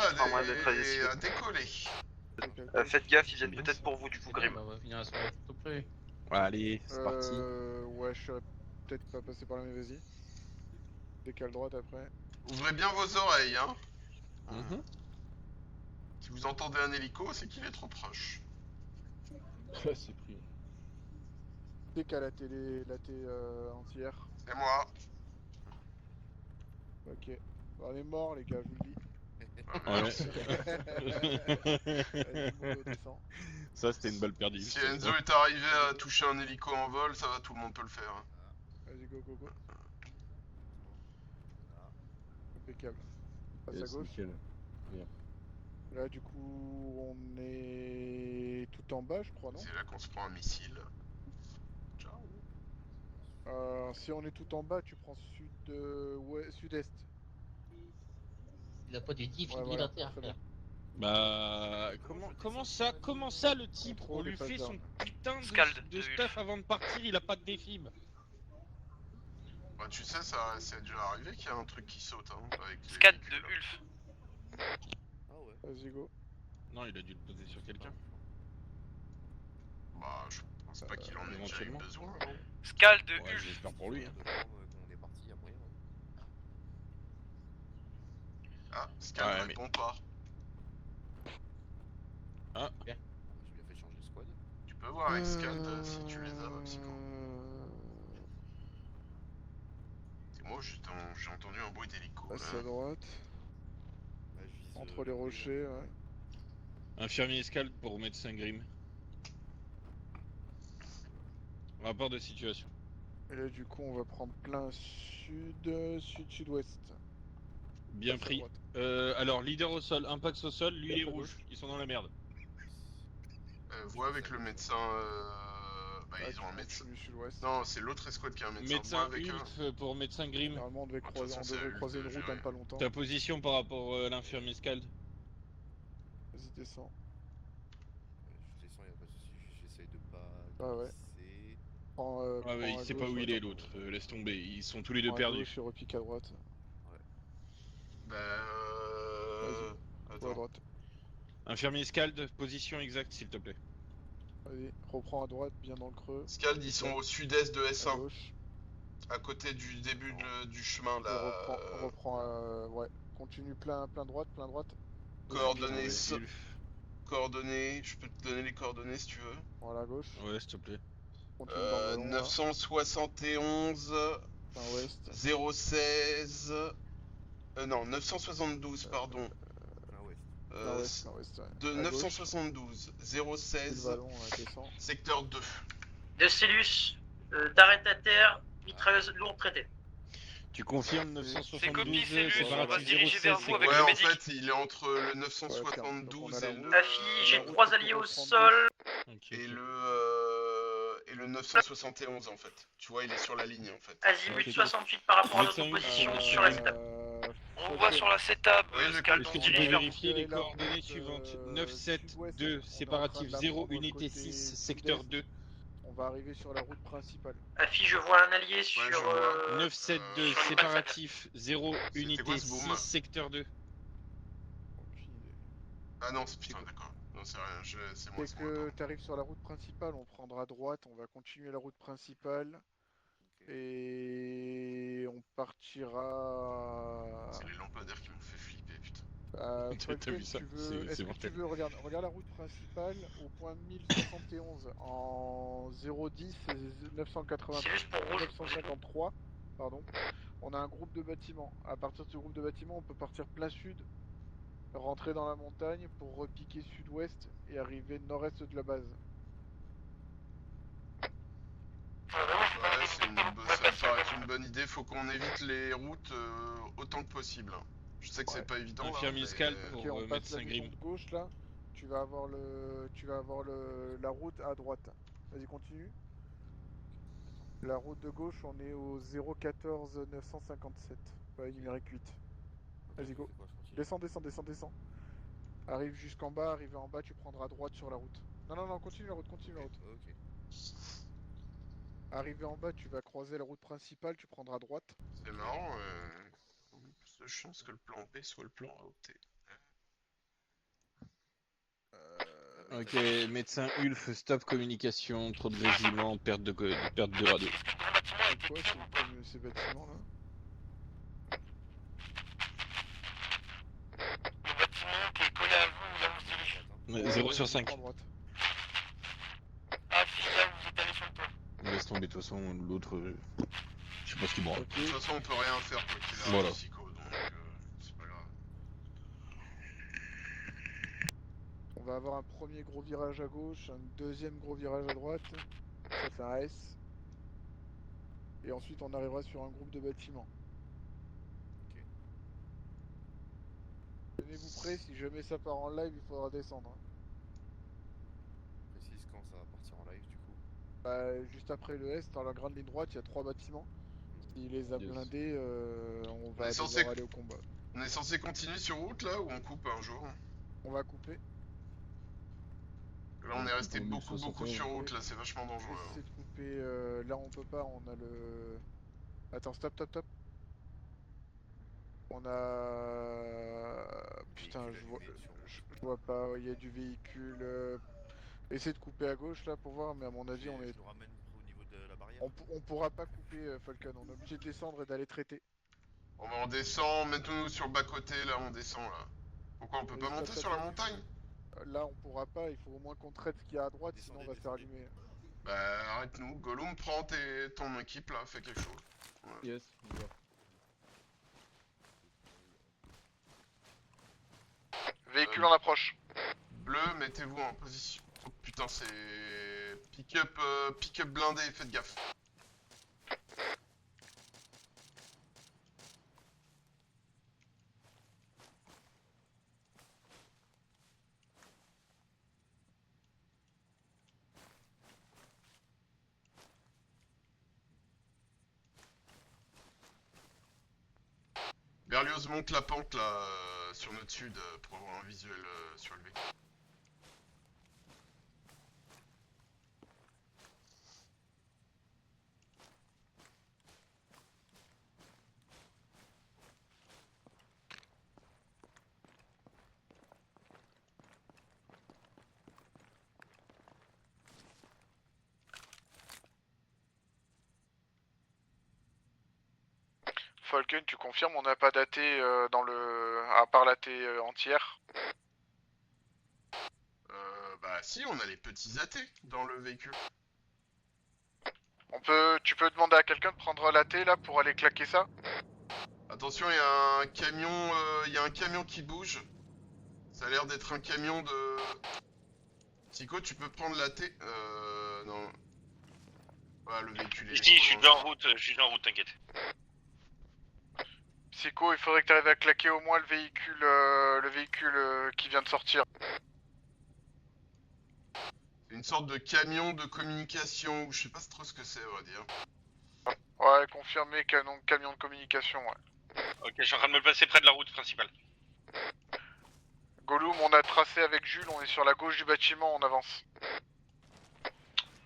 a décollé. Faites gaffe, ils viennent peut-être pour vous du coup, Grim. On va finir la soirée tout près. Allez, c'est parti. Ouais, je serais peut-être pas passé par là, mais vas-y. Décale droite après. Ouvrez bien vos oreilles, hein. Si vous entendez un hélico, c'est qu'il est trop proche. C'est pris. Décale la télé entière. C'est moi. Ok. Bon, on est mort les gars, je vous le dis. Ça c'était une balle perdue. Si Enzo est arrivé à toucher un hélico en vol, ça va, tout le monde peut le faire. Hein. Vas-y, go. Impeccable. Passe à gauche. Nickel. Bien. Là, du coup, on est tout en bas, je crois, non? C'est là qu'on se prend un missile. Ciao. Si on est tout en bas, tu prends sud-est. Il a pas des défibrillateurs à faire. Bah comment ça le type on lui fait son putain de stuff avant de partir, il a pas de défib. Bah tu sais, ça c'est déjà arrivé qu'il y a un truc qui saute hein, avec les... Scad de Ulf. Ah ouais. Vas-y, go. Non, il a dû le poser sur quelqu'un. Bah je pense pas qu'il en ait déjà eu besoin. Scald de Ulf. J'espère pour lui. Hein. On est parti, y'a moyen. Ah, Scad ne répond pas. Ah, bien. J'ai bien fait changer de squad. Tu peux voir avec Scald si tu les as, Psycho. C'est moi, j'ai entendu un bruit d'hélico. Passe à droite. Entre les rochers, ouais. Infirmier Scald pour médecin Grim. Rapport de situation. Et là, du coup, on va prendre plein sud-ouest. Bien pris. Alors, leader au sol, impact au sol, lui il est rouge, ils sont dans la merde. Vois avec le médecin. Bah, ils ont un médecin. Non, c'est l'autre escouade qui a un médecin. Médecin avec Ulf pour médecin Grim. Normalement, on devait croiser une route dans pas longtemps. Ta position par rapport à l'infirmier Scald. Vas-y, descends. Je descends, y'a pas de soucis. Ouais. Prends, Ah prends ouais, il à sait gauche, pas où il est attends. l'autre, laisse tomber, ils sont tous les deux Prends à perdus. gauche et repique à droite. Bah Vas-y, ou à droite. Infirmier Scald, position exacte s'il te plaît. Vas-y, reprends à droite, bien dans le creux. Scald, ils sont au sud-est de À S1. gauche. À côté du début du chemin Et là. reprends, ouais. Continue plein droite. Coordonnées. Ouais, Coordonnées, je peux te donner les coordonnées si tu veux. Voilà, à gauche. Ouais, s'il te plaît. Continue dans le vallon, 971 Plein ouest. 016 non, 972 pardon. Plein ouest, ouais. De À gauche. 972 016 Le vallon, descend. secteur 2. Decilus, t'arrêtes à terre, mitrailleuse lourde traitée. Tu confirmes 972 Cellus, on va se séparatif diriger 016 vers vous avec Ouais, le en médic. fait, il est entre le 972 et le. Afi, j'ai 3 alliés au sol. Et le 971 en fait. Tu vois, il est sur la ligne en fait. Azimut 68 par rapport à notre position sur la setup. On voit sur la setup, Scald, Est-ce on que se tu peux dirige vers vous. vérifier les coordonnées suivantes 972 séparatif 0 unité 6 secteur 2. On va arriver sur la route principale. Afi, je vois un allié sur... 972 séparatif 0 unité 6 secteur 2. Ah non, c'est putain, d'accord. Non, c'est rien, c'est moi. Dès que tu arrives sur la route principale, on prendra droite, on va continuer la route principale. Et on partira... C'est les lampadaires qui m'ont fait flipper, putain. T'as vu ça? Est-ce que tu veux, regarde la route principale au point 1071 en 010 et 953, pardon. On a un groupe de bâtiments. À partir de ce groupe de bâtiments, on peut partir plein sud, rentrer dans la montagne pour repiquer sud-ouest et arriver nord-est de la base. Ouais, ça me paraît une bonne idée. Faut qu'on évite les routes autant que possible. Je sais que c'est pas évident. Infirmier Scald pour on passe médecin la maison Grimm. de gauche là. Tu vas avoir la route à droite. Vas-y, continue. La route de gauche, on est au 014 957. Ouais, numérique 8. Vas-y, go. Descends. Arrive jusqu'en bas, arrivé en bas, tu prendras à droite sur la route. Non, continue la route. Ok. Arrivé en bas, tu vas croiser la route principale, tu prendras à droite. C'est marrant. Plus de chance que le plan B soit le plan A opté. Ok, médecin Ulf, stop communication, trop de régiments, perte de radio. C'est quoi ces bâtiments là? Qui est collé à vous, là, on se dirige. 0 sur 5. Ah, si, là, vous êtes allé sur le toit. Laisse tomber, de toute façon, l'autre, je sais pas ce qu'il branle. De toute façon, on peut rien faire quoi qu'il arrive, Voilà. Psycho, donc c'est pas grave. On va avoir un premier gros virage à gauche, un deuxième gros virage à droite. Ça fait un S. Et ensuite, on arrivera sur un groupe de bâtiments. Tenez-vous prêts, si jamais ça part en live, il faudra descendre. Hein. Précise quand ça va partir en live du coup. Bah, juste après le S, dans la grande ligne droite, il y a 3 bâtiments. S'il les a blindés, on va devoir aller au combat. On est censé continuer sur route là ou on coupe un jour? On va couper. Là on est resté beaucoup sur route là, c'est vachement dangereux. Essayer de couper, là on peut pas, on a le... Attends, stop. On a... Putain, je vois pas, il y a du véhicule... Essayez de couper à gauche là pour voir, mais à mon avis on est... On pourra pas couper Falcon, on est obligé de descendre et d'aller traiter. On descend, mettons-nous sur le bas-côté là, on descend là. Pourquoi on peut pas monter sur la montagne? Là on pourra pas, il faut au moins qu'on traite ce qu'il y a à droite, sinon on va se faire allumer. Bah arrête-nous, Gollum, prends ton équipe là, fais quelque chose. Ouais. Yes, on va. Véhicule en approche. Bleu, mettez-vous en position. Oh putain, c'est... Pick-up blindé, faites gaffe. Berlioz monte la pente là, sur notre sud, pour avoir un visuel surélevé. Falcon, tu confirmes, on n'a pas daté dans le... à part la T entière. Bah si, on a les petits AT dans le véhicule. Tu peux demander à quelqu'un de prendre la T là pour aller claquer ça. Attention, il y a un camion qui bouge. Ça a l'air d'être un camion de... Psycho, tu peux prendre la T. Non. Voilà, le véhicule est... Ici, je suis en route, t'inquiète. Psycho, il faudrait que tu arrives à claquer au moins le véhicule qui vient de sortir. C'est une sorte de camion de communication, ou je sais pas trop ce que c'est, on va dire. Ouais, confirmé, camion de communication, ouais. Ok, je suis en train de me placer près de la route principale. Gollum, on a tracé avec Jules, on est sur la gauche du bâtiment, on avance.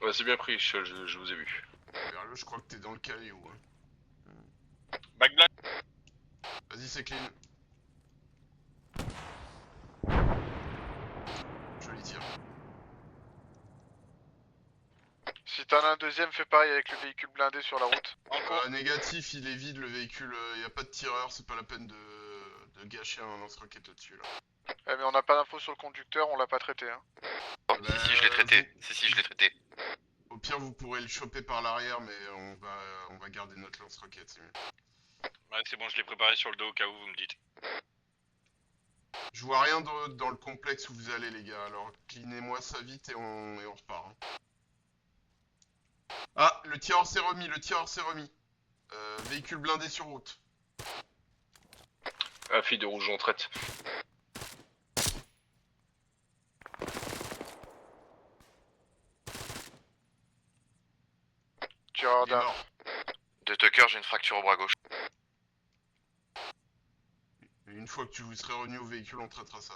Ouais, c'est bien pris, je vous ai vu. Vers je crois que t'es dans le caillou. Hein. Back black. Vas-y, c'est clean. Joli tir. Si t'en as un deuxième, fais pareil avec le véhicule blindé sur la route. Négatif, il est vide le véhicule, y a pas de tireur, c'est pas la peine de gâcher un lance-roquette au-dessus là. Eh mais on n'a pas d'infos sur le conducteur, on l'a pas traité hein. Si, je l'ai traité. Si, je l'ai traité. Au pire, vous pourrez le choper par l'arrière, mais on va garder notre lance-roquette, c'est mieux. Ouais, c'est bon, je l'ai préparé sur le dos au cas où vous me dites. Je vois rien dans le complexe où vous allez, les gars, alors cleanez-moi ça vite et on repart. Hein. Ah, le tireur s'est remis, véhicule blindé sur route. Ah, fille de rouge, on traite. Tireur d'arme. De Tucker, j'ai une fracture au bras gauche. Une fois que tu vous serais revenu au véhicule, on traitera ça.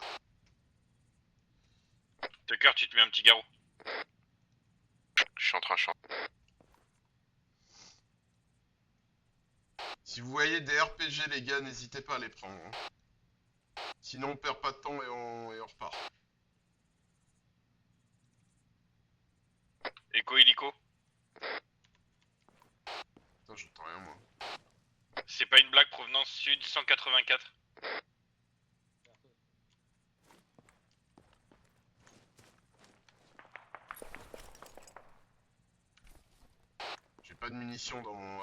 Tucker, tu te mets un petit garrot. Je suis en train de chanter. Si vous voyez des RPG, les gars, n'hésitez pas à les prendre. Hein. Sinon, on perd pas de temps et on repart. Echo hélico. Putain, j'entends rien, moi. C'est pas une blague, provenance sud 184. J'ai pas de munitions dans mon...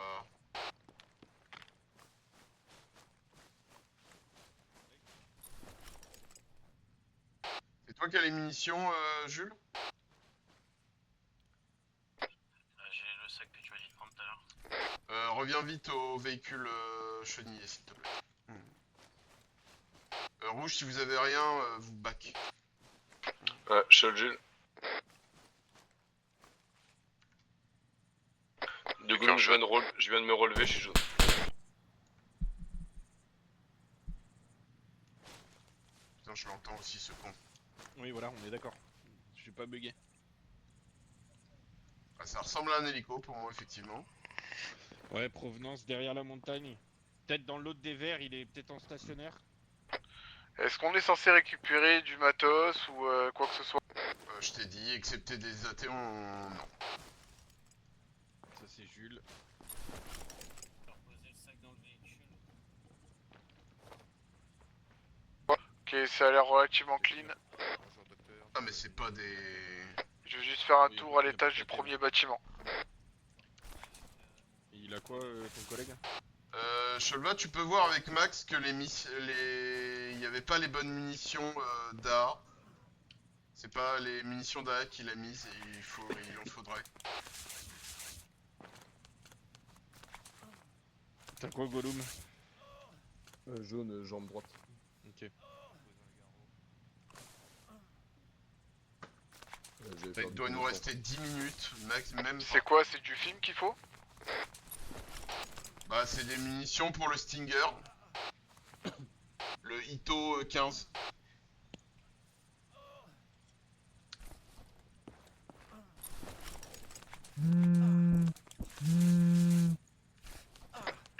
C'est toi qui as les munitions, Jules? J'ai le sac que tu m'as dit de prendre tout à l'heure. Reviens vite au véhicule chenillé, s'il te plaît. Rouge, si vous avez rien, vous back. Ouais, Shell Jules. De coup, je viens de me relever, je suis jaune. Putain, je l'entends aussi, ce con. Oui, voilà, on est d'accord. Je suis pas bugué. Ah, ça ressemble à un hélico pour moi, effectivement. Ouais, provenance derrière la montagne. Peut-être dans l'autre des verts, il est peut-être en stationnaire. Est-ce qu'on est censé récupérer du matos ou quoi que ce soit? Je t'ai dit, excepté des athées, non. Ça c'est Jules. Ok, ça a l'air relativement clean. Ah mais c'est pas des... Je vais juste faire un tour à l'étage du premier bâtiment. Il a quoi ton collègue? Chelva, tu peux voir avec Max que il y avait pas les bonnes munitions d'A. C'est pas les munitions d'A qu'il a mises et il en faudrait. T'as quoi Gollum? Jaune, jambe droite. Ok. Il doit nous rester 10 minutes, max, même. C'est quoi? C'est du film qu'il faut? Bah c'est des munitions pour le Stinger. Le Ito 15.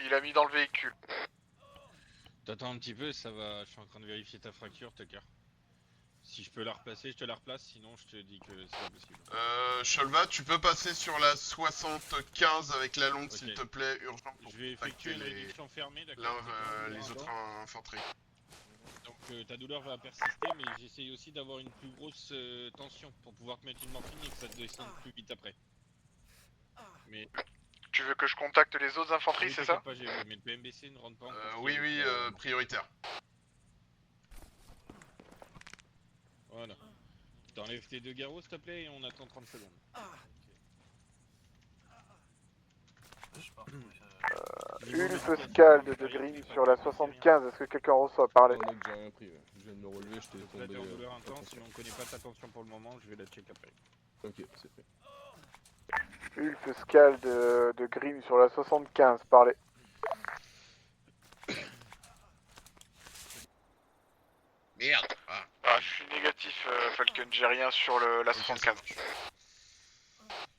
Il a mis dans le véhicule. T'attends un petit peu, ça va. Je suis en train de vérifier ta fracture, Tucker. Si je peux la replacer, je te la replace, sinon je te dis que c'est pas possible. Sholva, tu peux passer sur la 75 avec la longue, s'il te plaît, urgent. Pour Je vais effectuer une réduction fermée, d'accord. Les autres infanteries. Donc ta douleur va persister, mais j'essaye aussi d'avoir une plus grosse tension pour pouvoir te mettre une morphine et que ça te descende plus vite après. Mais... Tu veux que je contacte les autres infanteries, c'est ça? Pas, j'ai vu, mais le PMBC ne rentre pas en conflit Oui, avec, oui, prioritaire. Voilà. T'enlèves tes 2 garrots s'il te plaît et on attend 30 secondes. Ulf Scald de Grim sur la 75, est-ce que quelqu'un reçoit parler? Non, mec, j'ai rien pris, ouais. Je viens de me relever, je t'ai tombé. Là t'es en douleur intense, mais on connaît pas ta tension pour le moment, je vais la check après. Ok, c'est fait. Ulf Scald de Grim sur la 75, parlez. Merde. Je suis négatif, Falcon, j'ai rien sur la 75.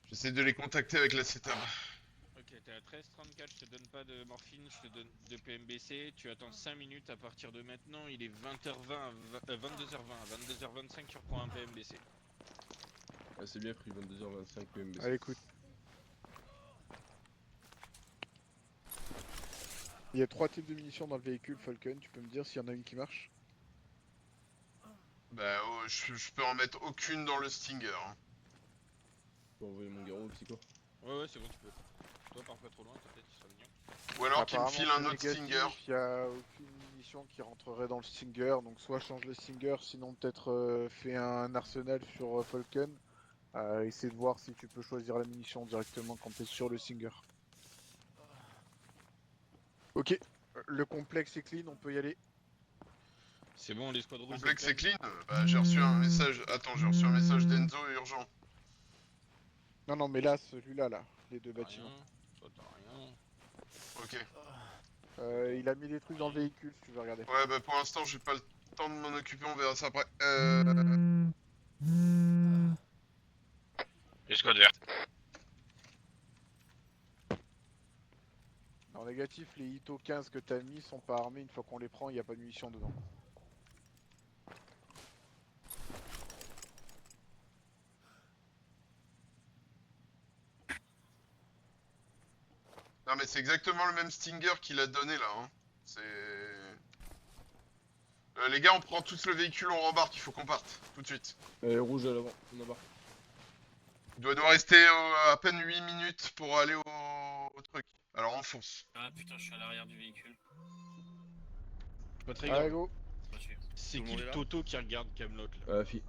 J'essaie de les contacter avec la CETAB. Ok, t'es à 13h34, je te donne pas de morphine, je te donne de PMBC, tu attends 5 minutes à partir de maintenant, il est 20h20, 22h20, à 22h25 tu reprends un PMBC. Ah, c'est bien pris, 22h25 PMBC. Allez, écoute. Il y a 3 types de munitions dans le véhicule, Falcon, tu peux me dire s'il y en a une qui marche? Bah, je peux en mettre aucune dans le Stinger. Hein. Je peux envoyer mon garrot au psycho. Ouais, c'est bon, tu peux. Toi, pars pas trop loin, peut-être, il sera mignon. Ou alors qu'il me file un autre Stinger. Il n'y a aucune munition qui rentrerait dans le Stinger, donc soit change le Stinger, sinon peut-être fais un arsenal sur Falcon. Essaie de voir si tu peux choisir la munition directement quand tu es sur le Stinger. Ok, le complexe est clean, on peut y aller. C'est bon, les squadrons. Complexe est clean. Bah, j'ai reçu un message. Attends, j'ai reçu un message d'Enzo urgent. Non, non, mais là, celui-là, là, les 2 bâtiments. Toi, t'as rien. Ok. Il a mis des trucs dans le véhicule si tu veux regarder. Ouais, bah pour l'instant, j'ai pas le temps de m'en occuper, on verra ça après. Les squads vertes. En négatif, les Ito 15 que t'as mis sont pas armés, une fois qu'on les prend, il n'y a pas de munitions dedans. Non mais c'est exactement le même Stinger qu'il a donné là. Hein. C'est... les gars, on prend tous le véhicule, on rembarque, il faut qu'on parte, tout de suite. Rouge à l'avant, on embarque. Il doit nous rester à peine 8 minutes pour aller au truc. Alors on fonce. Ah putain, je suis à l'arrière du véhicule. Pas très Allez, grave. go. C'est qui le Toto qui regarde Camelot là? Fi.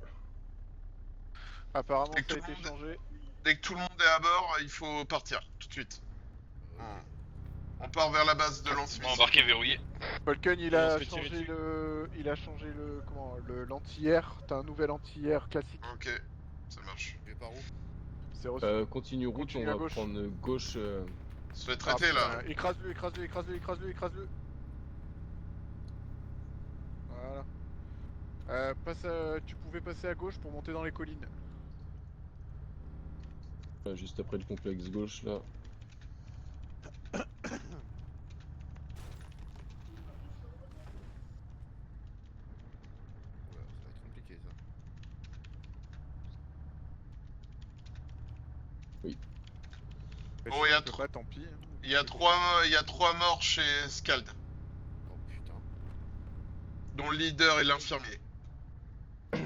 Apparemment ça a été changé. Dès que tout le monde est à bord, il faut partir, tout de suite. On part vers la base de lance-missile. Embarqué, verrouillé. Falcon, il a changé le... comment, l'anti-air. T'as un nouvel anti-air classique. Ok, ça marche. Je vais par où? C'est reçu. Continue route, Continue on à va gauche. prendre gauche. Se fait traiter là. Écrase-le, écrase-le, écrase-le, écrase-le, écrase-le. Voilà. Tu pouvais passer à gauche pour monter dans les collines. Juste après le complexe gauche là. Ça va être compliqué ça. Oui. Bon, il y a pas, tant pis. Hein. Il y a 3 morts chez Scald. Oh putain. Dont le leader et l'infirmier. J'ai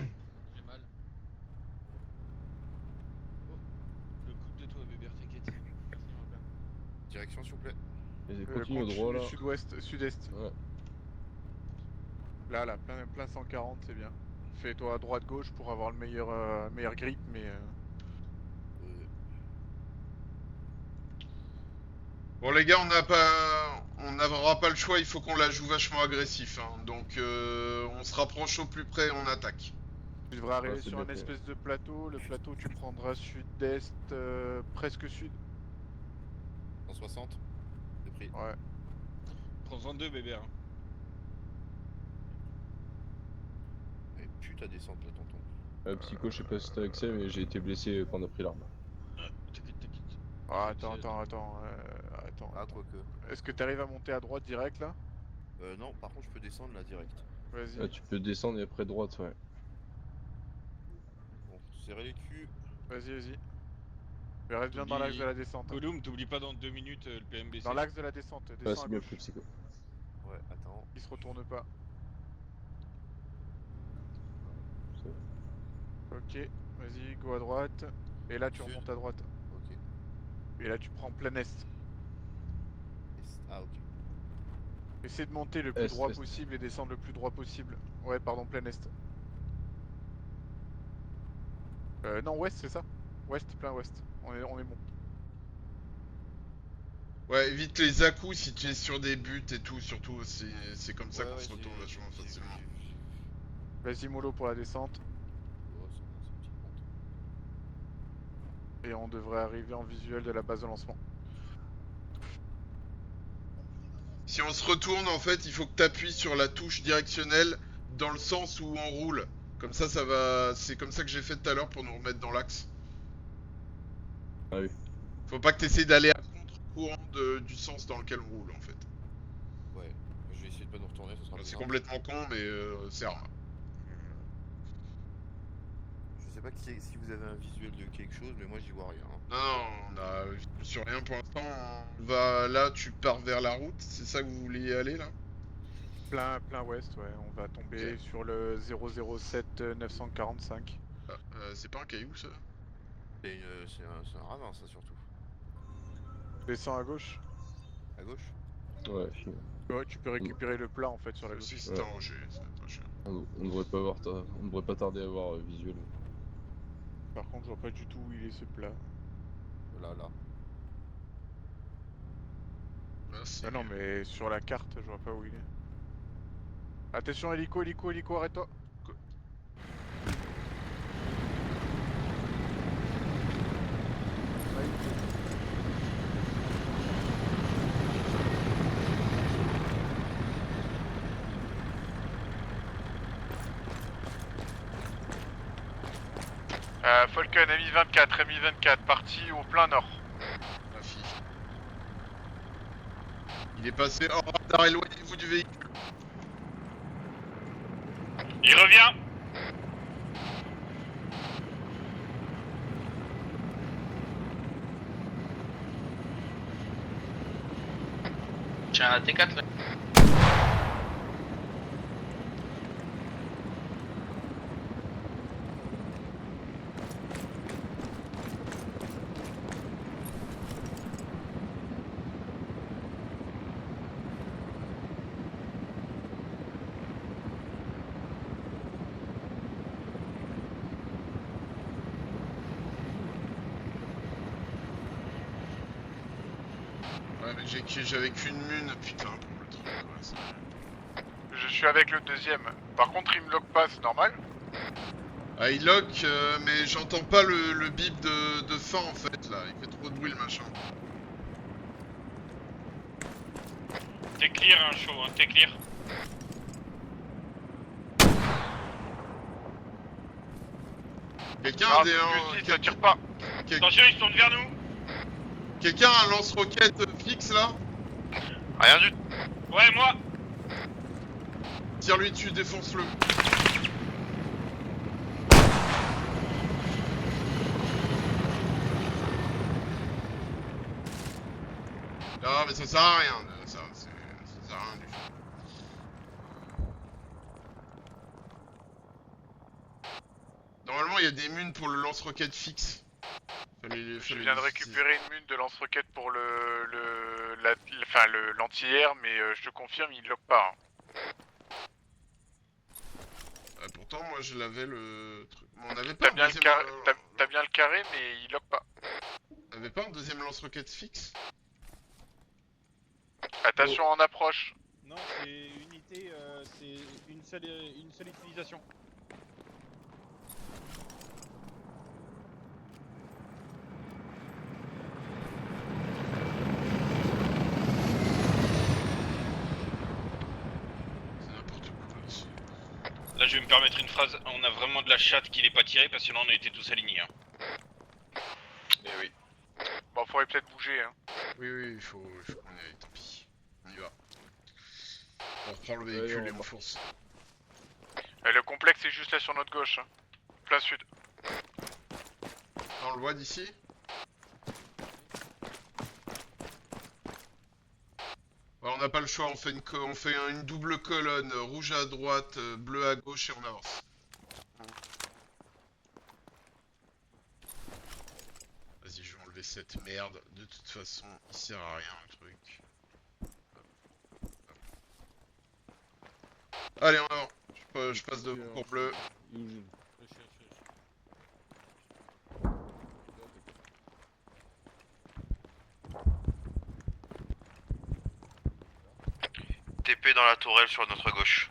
mal. Oh, le coupe de toi, bébé, t'inquiète. Merci, mon père. Direction s'il vous plaît. Continue au droit là. Sud-ouest, sud-est. Ouais. Là, plein 140, c'est bien. Fais-toi à droite-gauche pour avoir le meilleur grip, mais... Bon les gars, on n'aura pas le choix, il faut qu'on la joue vachement agressif. Hein. Donc on se rapproche au plus près, on attaque. Tu devrais arriver c'est sur bien un fait. espèce de plateau. Le plateau, tu prendras sud-est, presque sud. 160. C'est pris. Ouais. Prends-en 2, bébé. Hein. Et pute à descendre là, tonton. Psycho, je sais pas si t'as accès, mais j'ai été blessé quand on a pris l'arme. T'inquiète. Ah, attends. Ah, quoique. Est-ce que t'arrives à monter à droite direct là? Non, par contre, je peux descendre là direct. Vas-y. Ah, tu peux descendre et après droite, ouais. Serrez les culs. Vas-y. Mais reste bien dans l'axe de la descente. Gollum, t'oublies pas dans 2 minutes le PMBC. Dans l'axe de la descente, Ouais, descends c'est à bien gauche. fait, psycho. Ouais, attends. Il se retourne pas. Ok, vas-y, go à droite. Et là tu Sud. remontes à droite. Ok. Et là tu prends plein est. Ah, ok. Essaie de monter le plus Est, droit est. possible et descendre le plus droit possible. Ouais, pardon, plein est. Non, ouest, c'est ça? Ouest, plein ouest. On est bon. Ouais, évite les à-coups si tu es sur des buts et tout, surtout, c'est comme ça qu'on se retourne vachement j'ai vu, facilement. Vas-y, mollo pour la descente. Oh, c'est bon, c'est une petite pente. Et on devrait arriver en visuel de la base de lancement. Si on se retourne, en fait, il faut que tu appuies sur la touche directionnelle dans le sens où on roule. Comme ça va... C'est comme ça que j'ai fait tout à l'heure pour nous remettre dans l'axe. Ah oui. Faut pas que tu essaies d'aller à contre-courant du sens dans lequel on roule, en fait. Ouais, je vais essayer de pas nous retourner, ça sera plus C'est simple. complètement con, mais c'est rare. Je sais pas si vous avez un visuel de quelque chose, mais moi j'y vois rien. Hein. Non, on a sur rien pour l'instant. On va là, tu pars vers la route, c'est ça que vous vouliez aller là? Plein ouest, ouais. On va tomber sur le 007 945. Ah, c'est pas un caillou ça? C'est un ravin, ça surtout. Descends à gauche. À gauche? Ouais, fini. Ouais, tu peux récupérer le plat en fait sur la gauche. Si c'est un rocher, c'est pas cher. On devrait pas tarder à avoir visuel. Par contre, je vois pas du tout où il est ce plat. Là. Ah non, mais sur la carte, je vois pas où il est. Attention, hélico, arrête-toi. Falcon, Mi-24, parti au plein nord. La fille. Il est passé hors radar, éloignez-vous du véhicule. Il revient. J'ai un T4 là. Ouais, mais j'avais qu'une mune, putain, pour le truc, ouais. Je suis avec le deuxième. Par contre, il me lock pas, c'est normal? Ah, il lock, mais j'entends pas le bip de fin en fait là, il fait trop de bruit le machin. T'es clear, hein, chaud, hein, t'es clear. Quelqu'un Non, a des. ça tire pas. Attention, ils sont vers nous. Quelqu'un a un lance-roquette fixe là? Rien du tout. Ouais, moi. Tire-lui dessus, défonce-le. Non, mais ça sert à rien, ça sert à rien du tout. Normalement, il y a des munes pour le lance-roquette fixe. Je viens de récupérer une mune de lance-roquette pour l'anti-air, mais je te confirme, il lock pas. Hein. Pourtant, moi je l'avais le truc. On avait pas T'as bien, bien le carré, mais il lock pas. On avait pas un deuxième lance-roquette fixe? Attention en approche. Non, c'est unité, c'est une seule utilisation. Là, je vais me permettre une phrase. On a vraiment de la chatte qu'il est pas tiré parce que là, on a été tous alignés. Hein. Eh oui. Bon, faudrait peut-être bouger. Hein. Oui, il faut qu'on y aille, tant pis. On y va. On reprend le véhicule et on fonce. Le complexe est juste là sur notre gauche. Hein. Plein sud. On le voit d'ici? Ouais, on n'a pas le choix, on fait une double colonne, rouge à droite, bleu à gauche et on avance. Vas-y, je vais enlever cette merde. De toute façon, il sert à rien le truc. Allez, en avant. Je passe devant pour bleu. TP dans la tourelle sur notre gauche.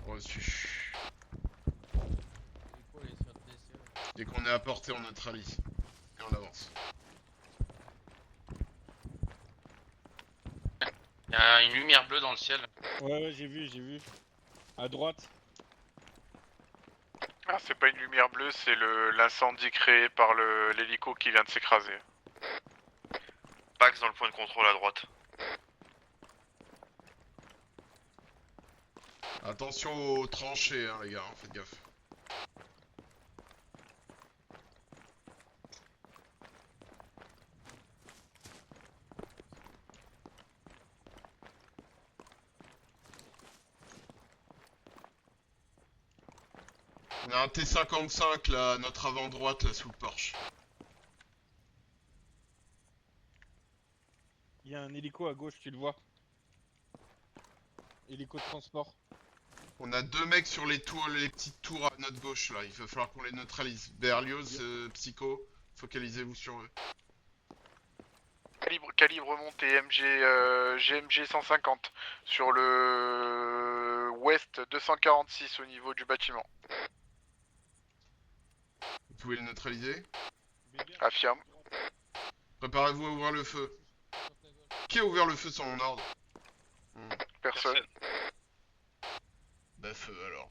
Reçu. Dès qu'on est à portée, on neutralise. Et on avance. Il y a une lumière bleue dans le ciel. Ouais, j'ai vu. À droite. Ah, c'est pas une lumière bleue, c'est l'incendie créé par l'hélico qui vient de s'écraser. Pax dans le point de contrôle à droite. Attention aux tranchées, hein, les gars, hein, faites gaffe. On a un T55 là, à notre avant droite, là, sous le porche. Il y a un hélico à gauche, tu le vois. Hélico de transport. On a deux mecs sur les tours, les petites tours à notre gauche là, il va falloir qu'on les neutralise. Berlioz, Psycho, focalisez-vous sur eux. Calibre monté GMG 150 sur le ouest 246 au niveau du bâtiment. Vous pouvez les neutraliser. Affirme. Préparez-vous à ouvrir le feu. Qui a ouvert le feu sans mon ordre? Personne. Bah feu alors.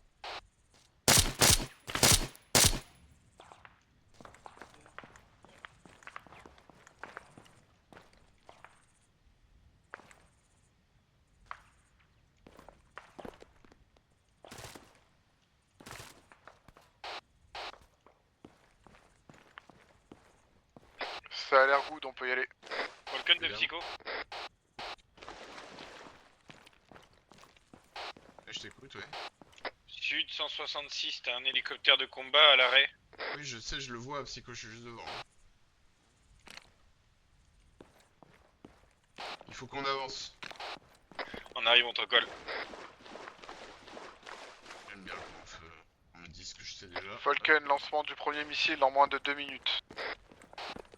Ça a l'air good, on peut y aller. Falcon de Psycho. Je t'écoute, ouais. Sud 166, t'as un hélicoptère de combat à l'arrêt. Oui, je sais, je le vois, Psycho, je suis juste devant. Il faut qu'on avance. On arrive, on te colle. J'aime bien qu'on me dise ce que je sais déjà. Falcon, lancement du premier missile en moins de 2 minutes.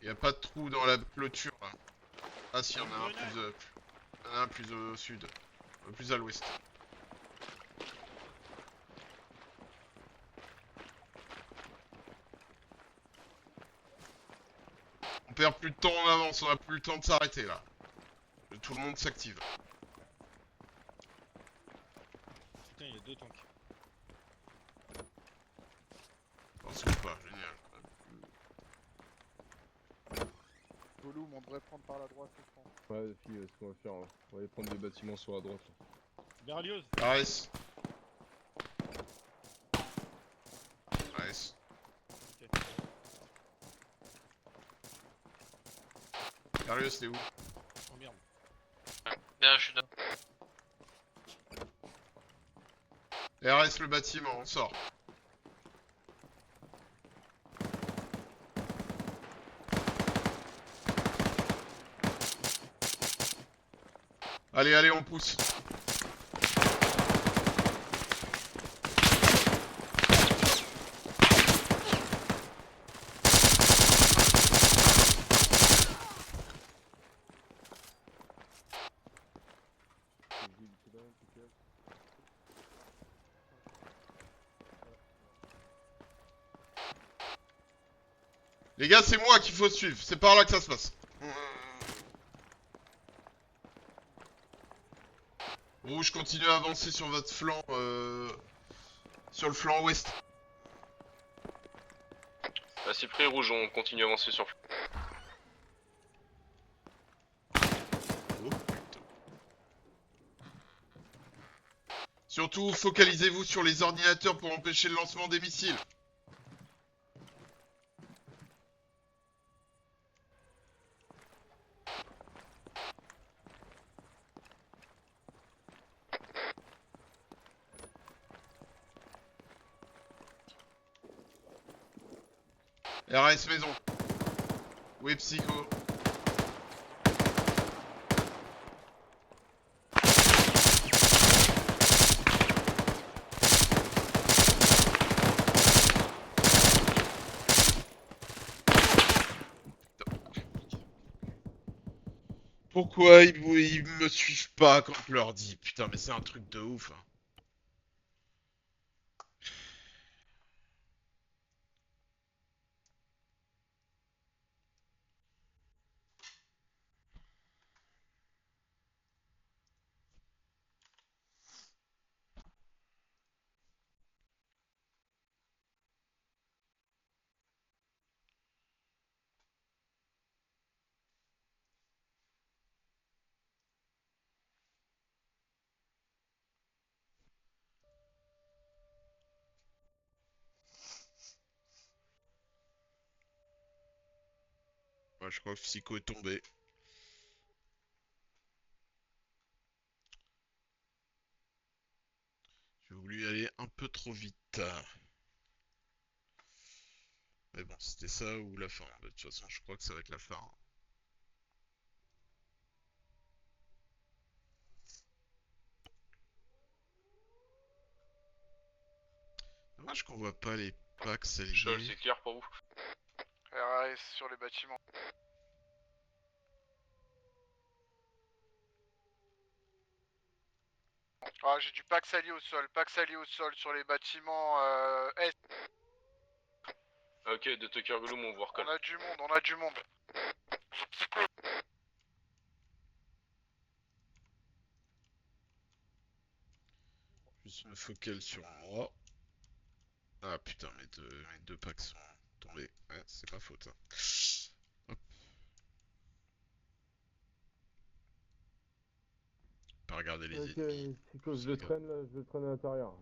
Y a pas de trou dans la clôture là. Ah si, y'en a un plus, y en a un plus au sud. Plus à l'ouest. On perd plus de temps en avance, on a plus le temps de s'arrêter là. Tout le monde s'active. Putain, il y a deux tanks. Pense pas, génial. Volume, on devrait prendre par la droite, je pense. Ouais, les filles, ce qu'on va faire, on va aller prendre des bâtiments sur la droite. Berlioz. Arès. Arès. Berlioz, t'es où? Oh merde. Bien, je suis là. RS le bâtiment, on sort. Allez, allez, on pousse. Les gars, c'est moi qu'il faut suivre, c'est par là que ça se passe. Rouge, continue à avancer sur votre flanc, sur le flanc ouest. À Cyprien rouge, on continue à avancer sur. Oh, putain. Surtout, focalisez-vous sur les ordinateurs pour empêcher le lancement des missiles. RS maison. Oui, psycho. Pourquoi ils me suivent pas quand je leur dis? Putain, mais c'est un truc de ouf. Hein. Ouais, je crois que Psycho est tombé. J'ai voulu y aller un peu trop vite. Mais bon, c'était ça ou la fin. De toute façon, je crois que ça va être la fin. Dommage qu'on voit pas les packs Chol, alliés. c'est clair pour vous? RAS sur les bâtiments. Ah, j'ai du Pax allié au sol. Pax allié au sol sur les bâtiments Est. Ok, de Tucker Gloom, on vous recolle. On a du monde, on a du monde. Juste me focal sur moi. Ah putain, mes deux packs sont tombés. Ouais, c'est ma faute. Hein. Hop. Pas regarder les ennemis. C'est quoi, je le traîne là, je le traîne à l'intérieur.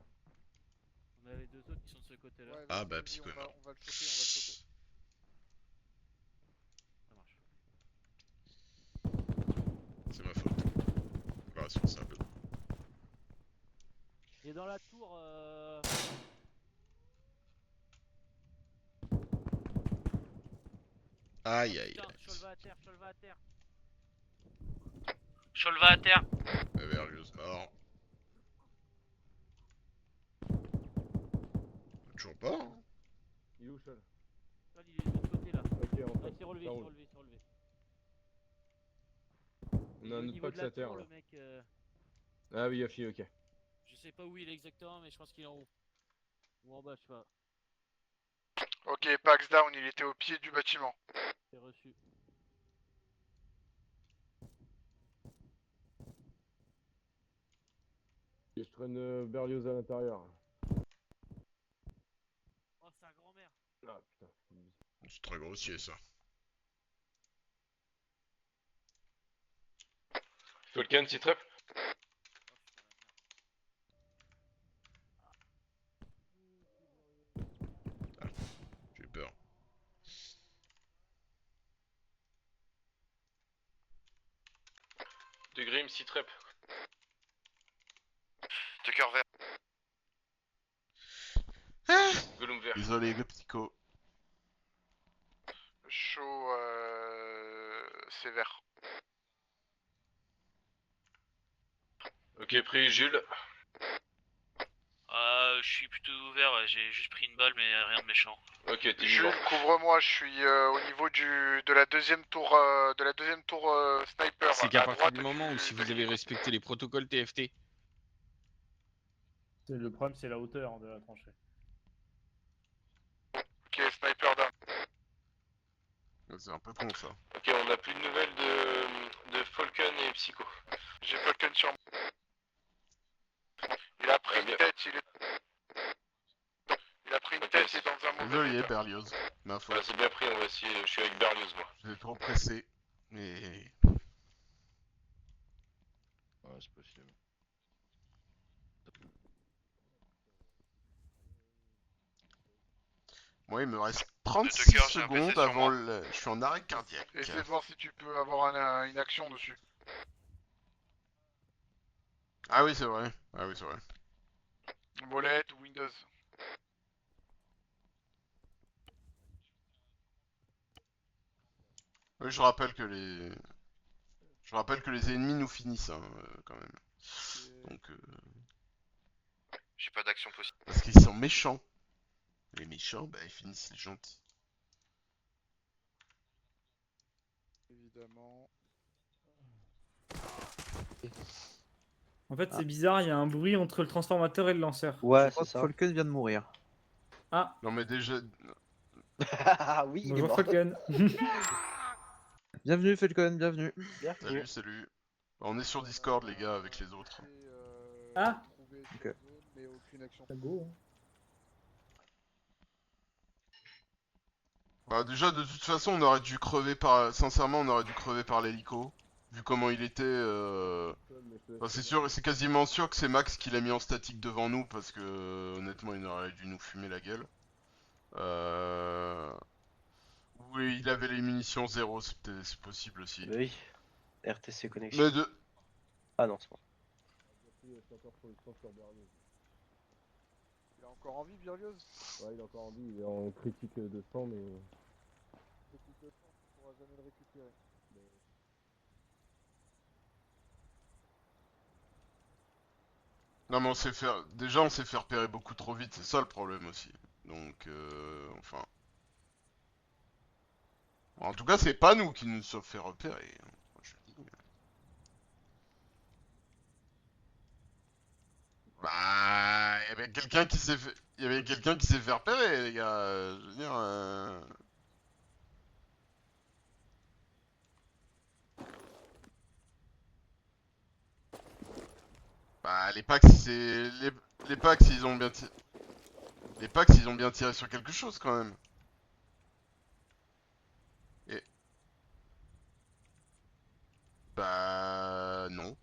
On a les deux autres qui sont de ce côté-là. Ouais, Ah vas-y, bah, vas-y, Psycho est mort. on va le choper, on va le choper. Ça marche. C'est ma faute. Pas responsable. Il est dans la tour. Aïe aïe Putain, aïe. Chol va à terre, Chol va à terre. Chol va à terre. Berlioz mort. Toujours pas. Hein. Il est où, Chol? Chol, il est de l'autre côté là. Ok, on Ah, passe. il s'est relevé, il s'est relevé, il s'est relevé. On a un Au autre niveau pack de la à terre tour, là. le mec. Ah oui, Yafi, ok. Je sais pas où il est exactement, mais je pense qu'il est en haut. Ou en bas, je sais pas. Ok, Pax down, il était au pied du bâtiment. C'est reçu. Et je traîne Berlioz à l'intérieur. Oh, sa grand-mère. Ah putain. C'est très grossier ça. Falcon, s'y trap. Ah, j'ai eu peur. De Grim, s'y trap. Tucker vert. Ah Gloom vert. Désolé, le Psycho. Chaud sévère. Ok, pris, Jules. Je suis plutôt ouvert, ouais, j'ai juste pris une balle mais rien de méchant. Ok, t'es Jules, vivant. couvre-moi, je suis au niveau de la deuxième tour sniper. C'est qu'à à partir droite du moment où si vous avez respecté les protocoles TFT. Le problème, c'est la hauteur de la tranchée. Ok, sniper down. C'est un peu con ça. Ok, on a plus de nouvelles de Falcon et Psycho. J'ai Falcon sur moi. Il a pris une tête, il a pris une tête, il est dans un mauvais Désolé, état. Berlioz. Ma faute. C'est bien pris, on va essayer. Je suis avec Berlioz, moi. J'étais trop pressé. Mais. Ouais, c'est possible. Moi, il me reste 36 Tucker, j'ai un PC secondes sur avant moi. le. Je suis en arrêt cardiaque. Essaie de voir si tu peux avoir une action dessus. Ah oui, c'est vrai. Ah oui, c'est vrai. Molette ou Windows. Oui, je rappelle que les... Je rappelle que les ennemis nous finissent, hein, quand même. Donc, J'ai pas d'action possible. parce qu'ils sont méchants. Les méchants, bah, ils finissent les gentils. Évidemment. En fait, c'est bizarre, il y a un bruit entre le transformateur et le lanceur. Je crois que Falcon vient de mourir. Ah, Non, mais déjà... Ah oui, il est bonjour mort. Falcon. Bienvenue Falcon, bienvenue. Salut, salut. On est sur Discord, les gars, avec les autres. Ah, Ok. Mais aucune action. ça go. Bah, déjà, de toute façon, on aurait dû crever par... Sincèrement, on aurait dû crever par l'hélico. Vu comment il était... Enfin, c'est sûr, c'est quasiment sûr que c'est Max qui l'a mis en statique devant nous, parce que, honnêtement, il aurait dû nous fumer la gueule. Oui, il avait les munitions zéro, c'est possible aussi. Oui, RTC connexion. Mais de... Ah non, c'est bon. Il est encore en vie, Birlios? Ouais, il est encore en vie, il est en critique de sang, mais... Critique de sang, tu pourras jamais le récupérer. Non mais on s'est fait... Déjà on s'est fait repérer beaucoup trop vite, c'est ça le problème aussi. Donc enfin... En tout cas c'est pas nous qui nous sommes fait repérer. Je dis. Bah... Il y avait quelqu'un qui s'est fait... Il y avait quelqu'un qui s'est fait repérer les gars. Je veux dire... Bah les Pax c'est... Les Pax ils ont bien tiré... Les Pax ils ont bien tiré sur quelque chose quand même. Et... Bah... Non.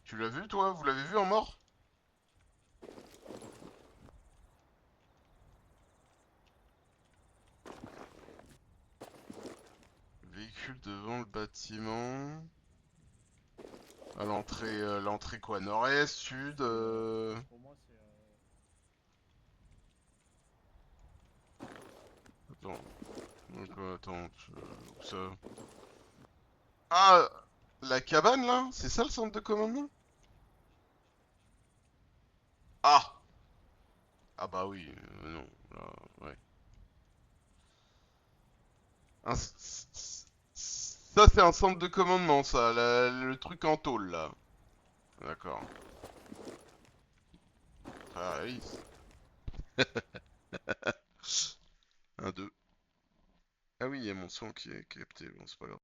Tu l'as vu toi? Vous l'avez vu en mort? Véhicule devant le bâtiment. À l'entrée, l'entrée quoi? Nord-est, sud Pour moi, c'est. Attends. Donc, attends, où ça? Ah! La cabane là? C'est ça le centre de commandement? Ah! Ah bah oui, non. Là, ouais. Ça c'est un centre de commandement ça, le truc en tôle là. D'accord. Ah oui. 1, 2. Ah oui, il y a mon son qui est capté, bon c'est pas grave.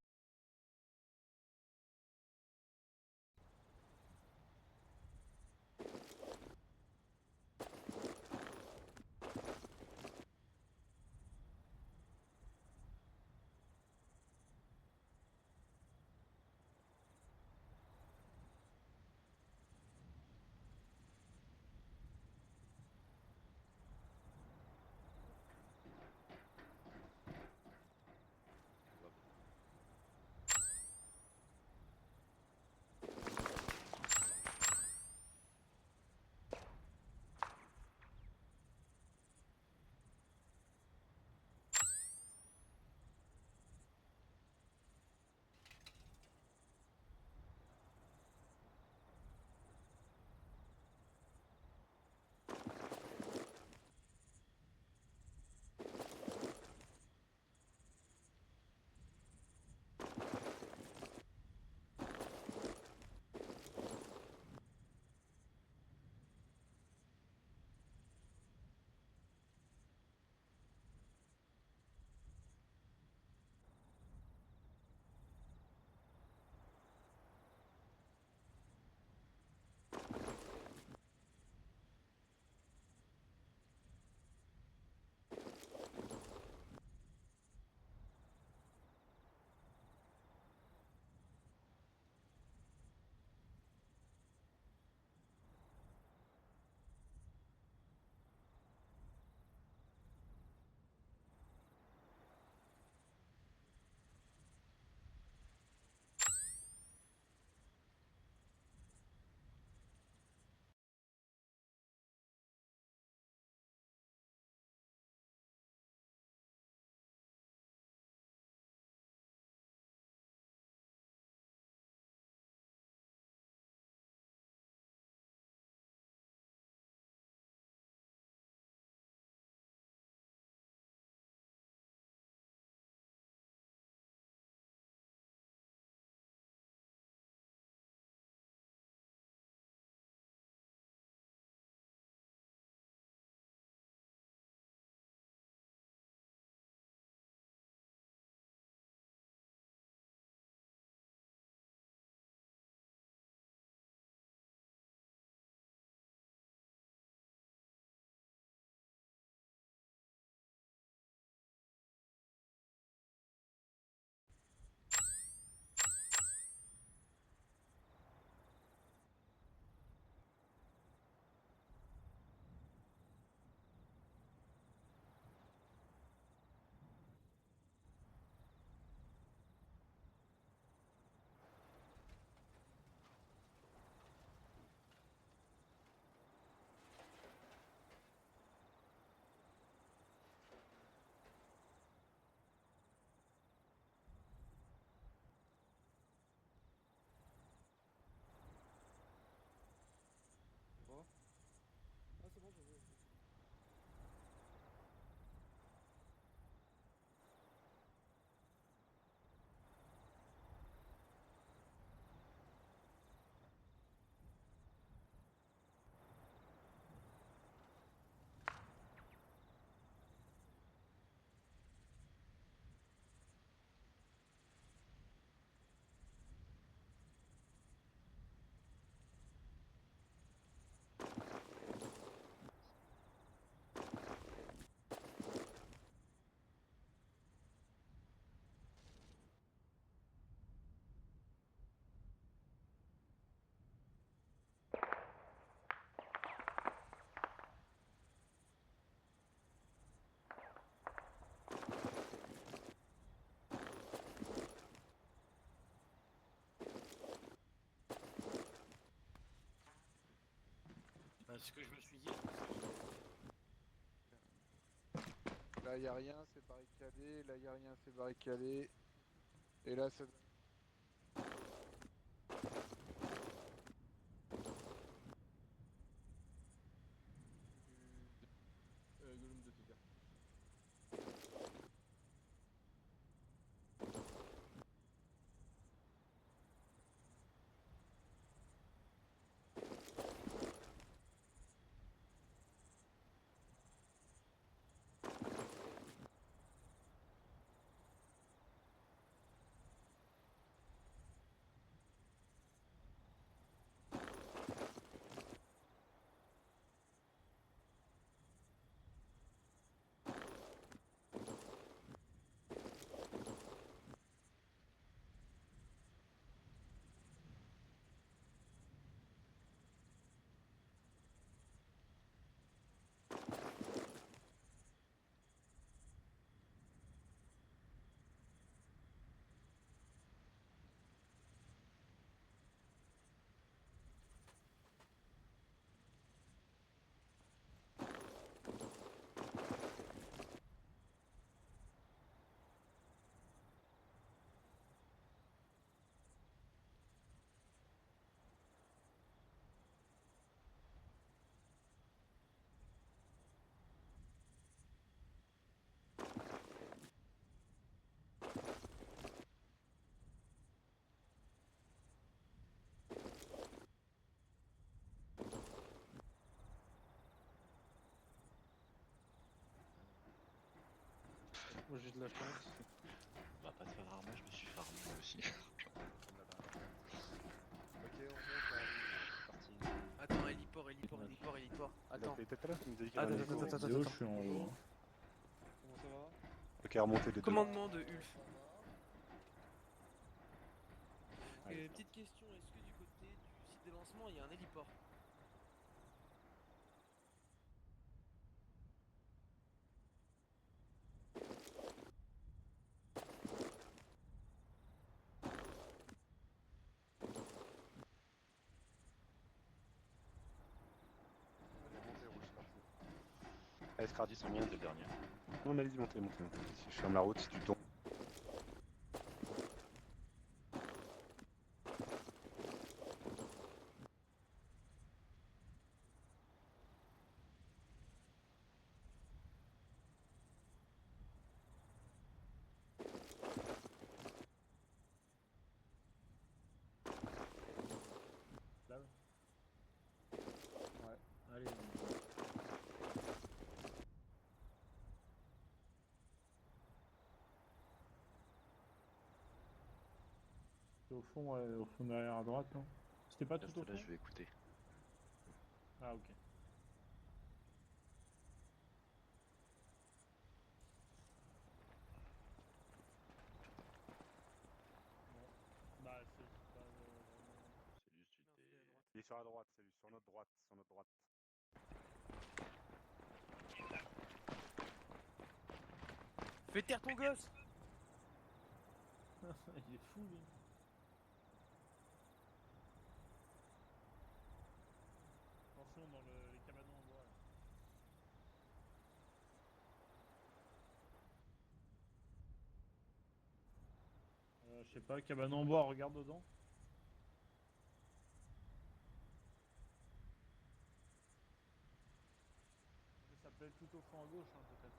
ce que je me suis dit. Là, y a rien, c'est barricadé. Là, y a rien, c'est barricadé. Et là, ça. Gollum de TK. Moi j'ai de la chance. Bah, pas très rarement, je me suis fait armer moi aussi. Ok, on monte là. Parti. Attends, héliport. Attends. Zéo, je suis en haut. Comment ça va? Ok, remonter les deux. Commandement de Ulf. Allez. Petite question, est-ce que du côté du site de lancement, il y a un héliport? Allez, Scradi, Combien de dernier? Non, allez-y, montez. Si je ferme la route, si tu tombes. Là. Ouais, allez. C'est au fond, ouais, au fond derrière à droite, non? C'était pas tout au fond? Là, je vais écouter. Ah, ok. Bon. Bah, c'est pas C'est juste tu t'es. Il est sur la droite, c'est lui, sur notre droite. Fais taire ton gosse! Il est fou, lui. Attention dans les cabanons en bois. Là. Je sais pas, cabanon en bois, regarde dedans. Ça peut être tout au fond à gauche, hein, peut-être.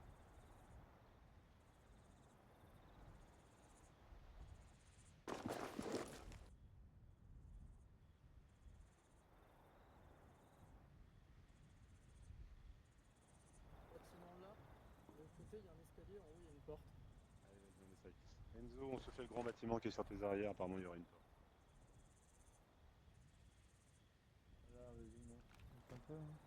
Bâtiment là, de l'autre côté, il y a un escalier, en haut, il y a une porte. Allez, vas-y, on essaye. Enzo, on se fait le grand bâtiment qui est sur tes arrières, apparemment il y aura une porte. Là, vas-y, monte un peu. Hein.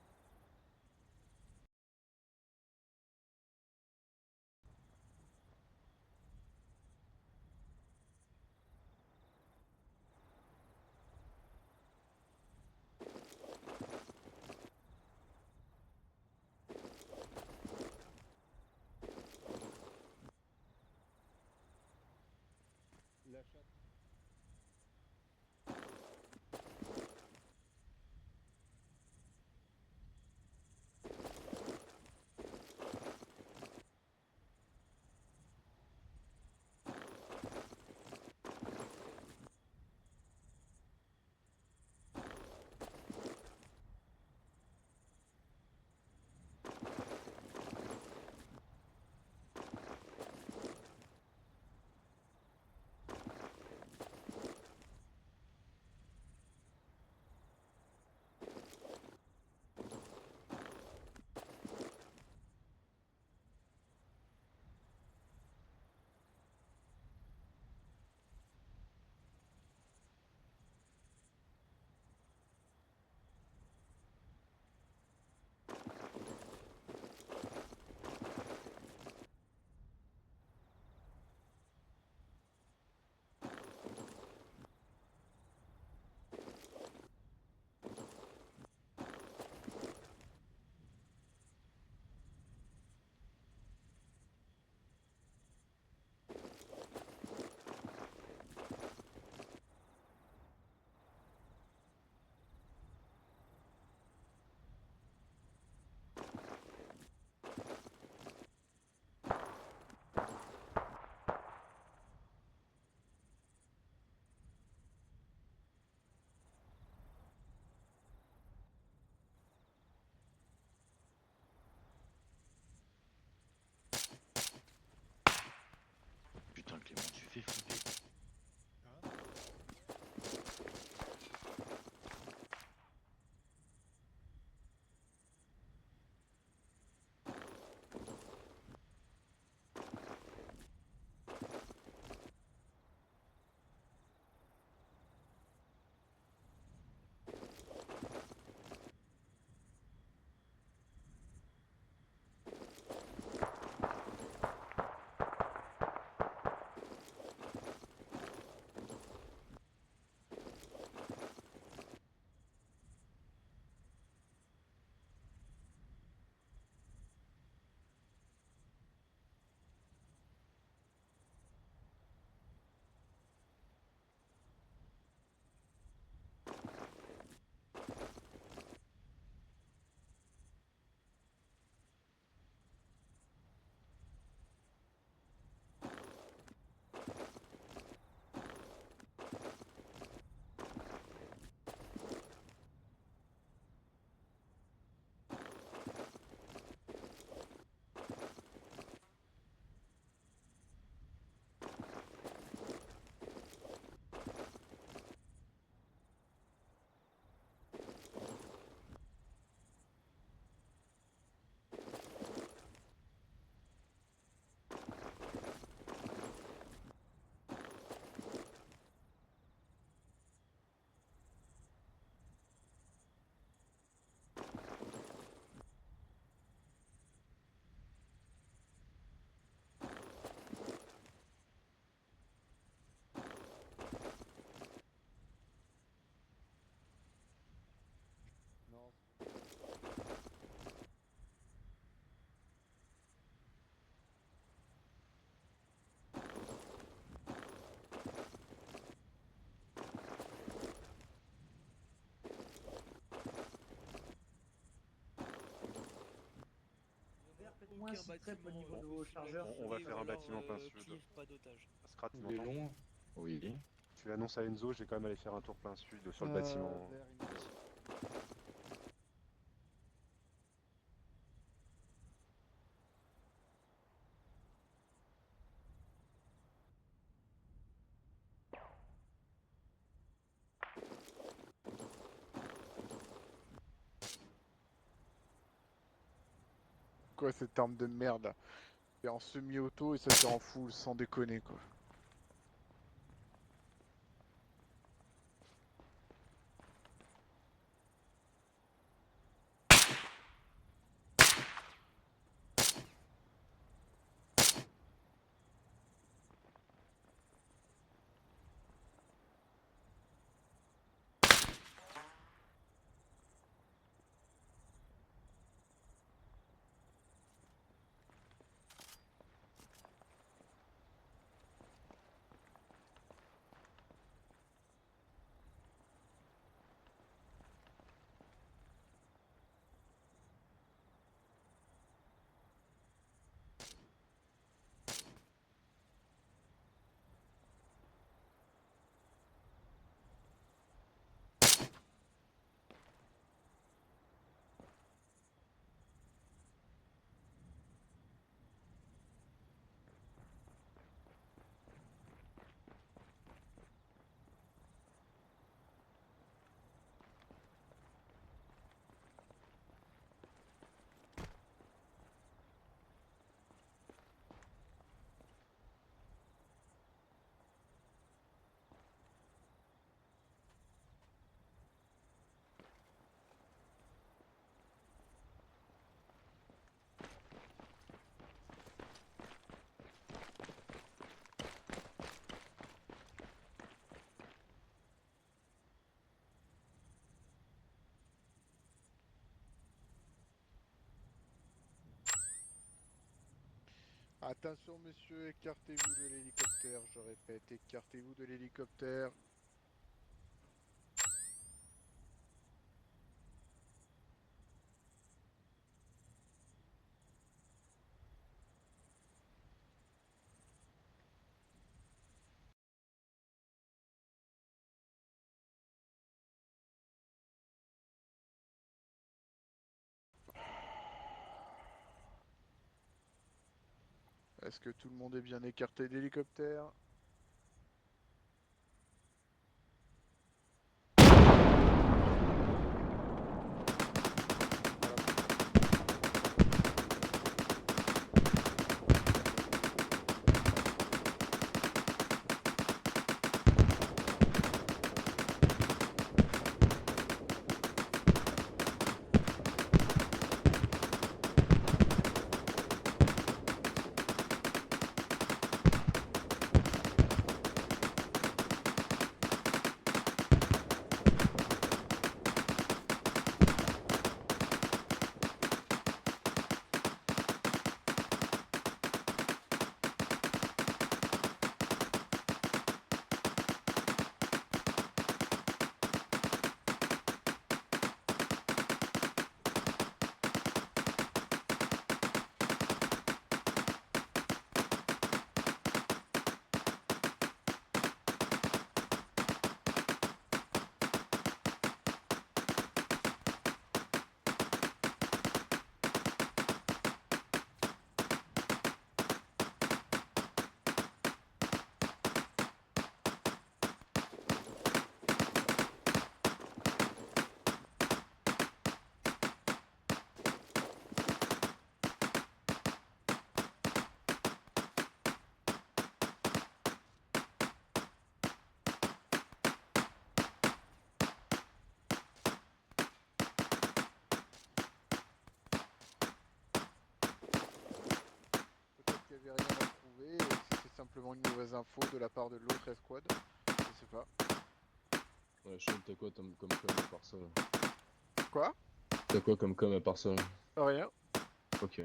La chatte. moins aucun si prep au bâtiment, niveau de vos chargeurs. On va fouillé faire ou un alors, bâtiment plein sud. clear, pas d'otages. Scrat, tu Il est m'entends? long. Oui. Tu annonces à Enzo, je vais quand même aller faire un tour plein sud sur le bâtiment. Vers une- Quoi cette arme de merde là? C'est en semi-auto et ça tire en full, sans déconner quoi. Attention monsieur, écartez-vous de l'hélicoptère, je répète, écartez-vous de l'hélicoptère. Est-ce que tout le monde est bien écarté de l'hélicoptère? Peut-être qu'il n'y avait rien à trouver et que c'était simplement une mauvaise info de la part de l'autre escouade. Je sais pas. Ouais, Sean, t'as quoi comme com à part ça là? Quoi? T'as quoi comme com à part ça? Rien. Ok.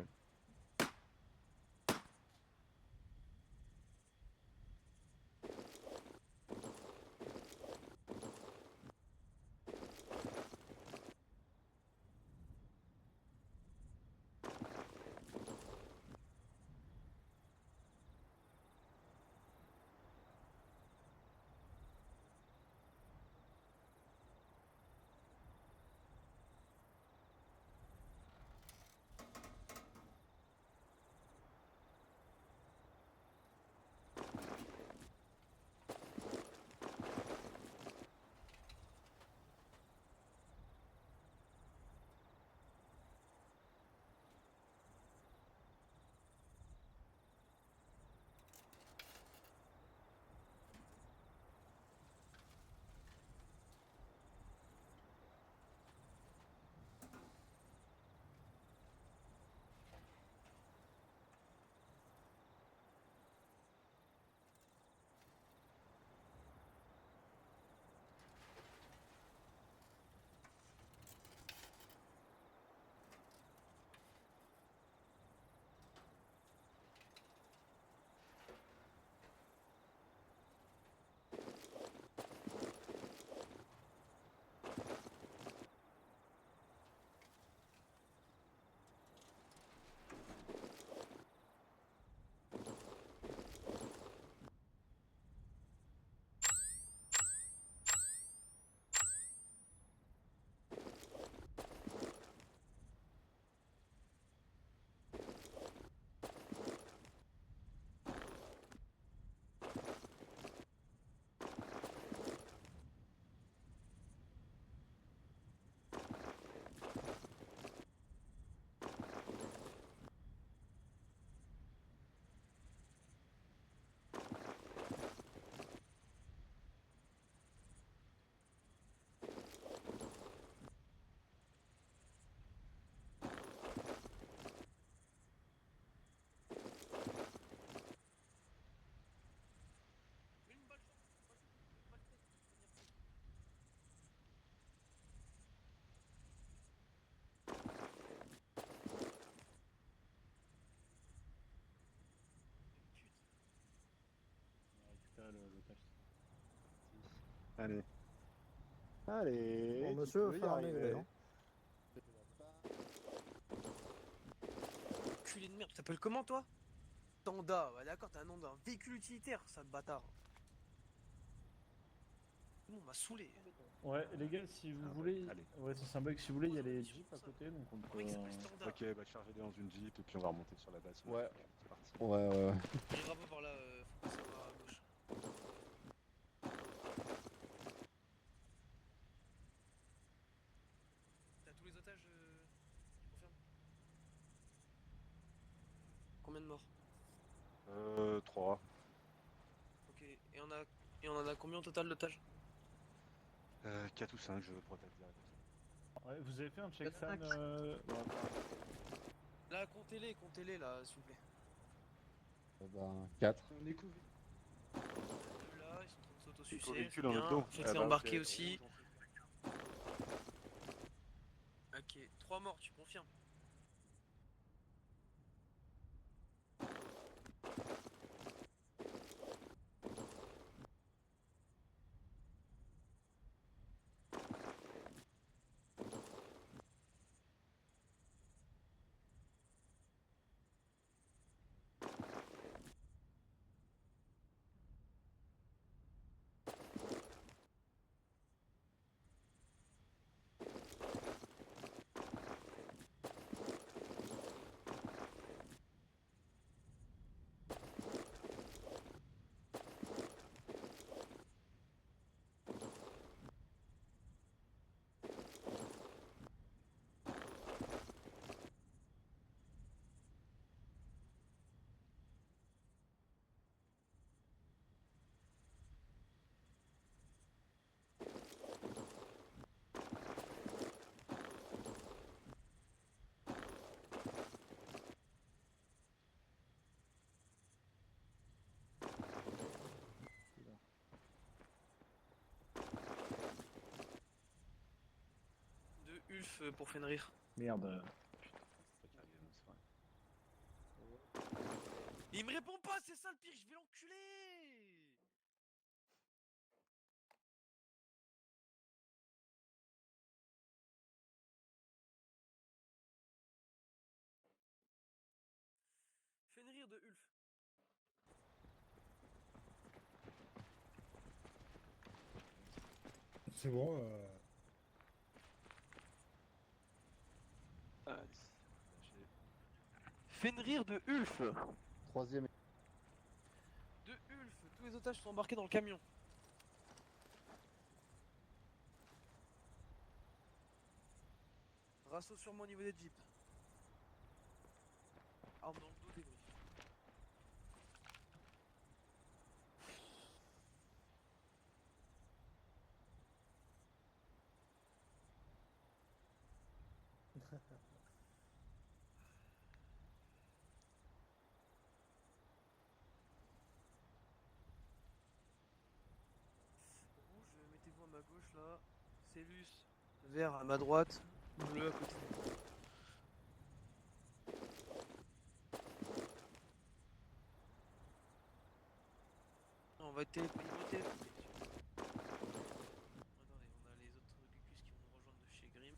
Allez. Allez. Bon, tu monsieur, peux y faire un arriver. maigret, hein. Culé de merde, tu t'appelles comment toi? Tanda, ouais d'accord, t'as un nom d'un véhicule utilitaire, sale bâtard. On m'a saoulé. Ouais, les gars, si vous voulez. Ouais, c'est un bug. Si vous voulez, il y a les jeeps à côté, donc on peut. Ok, bah chargez-les dans une jeep et puis on va remonter sur la base. Ouais. C'est parti. Ouais. Il ira pas par là, faut passer par à gauche. T'as tous les otages, tu confirmes? Combien de morts? 3. Ok, et on en a combien au total d'otages? 4 ou 5, je protège direct. Ouais, vous avez fait un check fan Là, comptez-les là, s'il vous plaît. Ben, 4. On est couvert. Deux là, ils sont en train de s'autosucer. Véhicule c'est en bien. auto. Faites-les Ah bah, embarquer ok. aussi. Ok, 3 morts, tu confirmes? Ulf pour Fenrir. Merde. Il me répond pas, c'est ça le pire, je vais l'enculer. Fenrir de Ulf. C'est bon. Fenrir de Ulf. 3ème. De Ulf, tous les otages sont embarqués dans le camion. Rasso sur moi au niveau des jeeps. Arme dans le dos, débris. Rouge, mettez-vous à ma gauche là. Célus, vert à ma droite, bleu à côté. Non, on va être téléporté. Attendez, on a les autres Gugus qui vont nous rejoindre de chez Grim.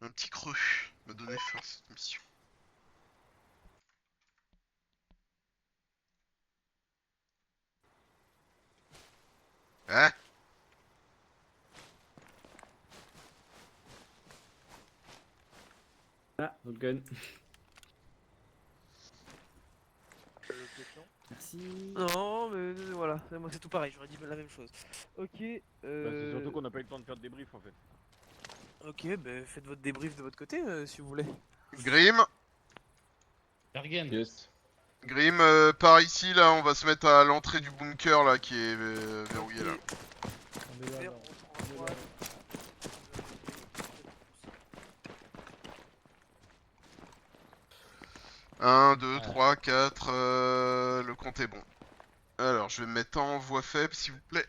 Un petit creux m'a donné fin à cette mission. Hein? Ah, Vulcan. Merci. Non, mais voilà, moi c'est tout pareil, j'aurais dit la même chose. Ok, Bah, c'est surtout qu'on n'a pas eu le temps de faire de débrief en fait. Ok, bah faites votre débrief de votre côté si vous voulez. Grim, Bergen. Yes. Grim, par ici, là, on va se mettre à l'entrée du bunker, là, qui est verrouillé, là. On est là, là. On est là. 1, 2, 3, 4, le compte est bon. Alors, je vais me mettre en voie faible, s'il vous plaît.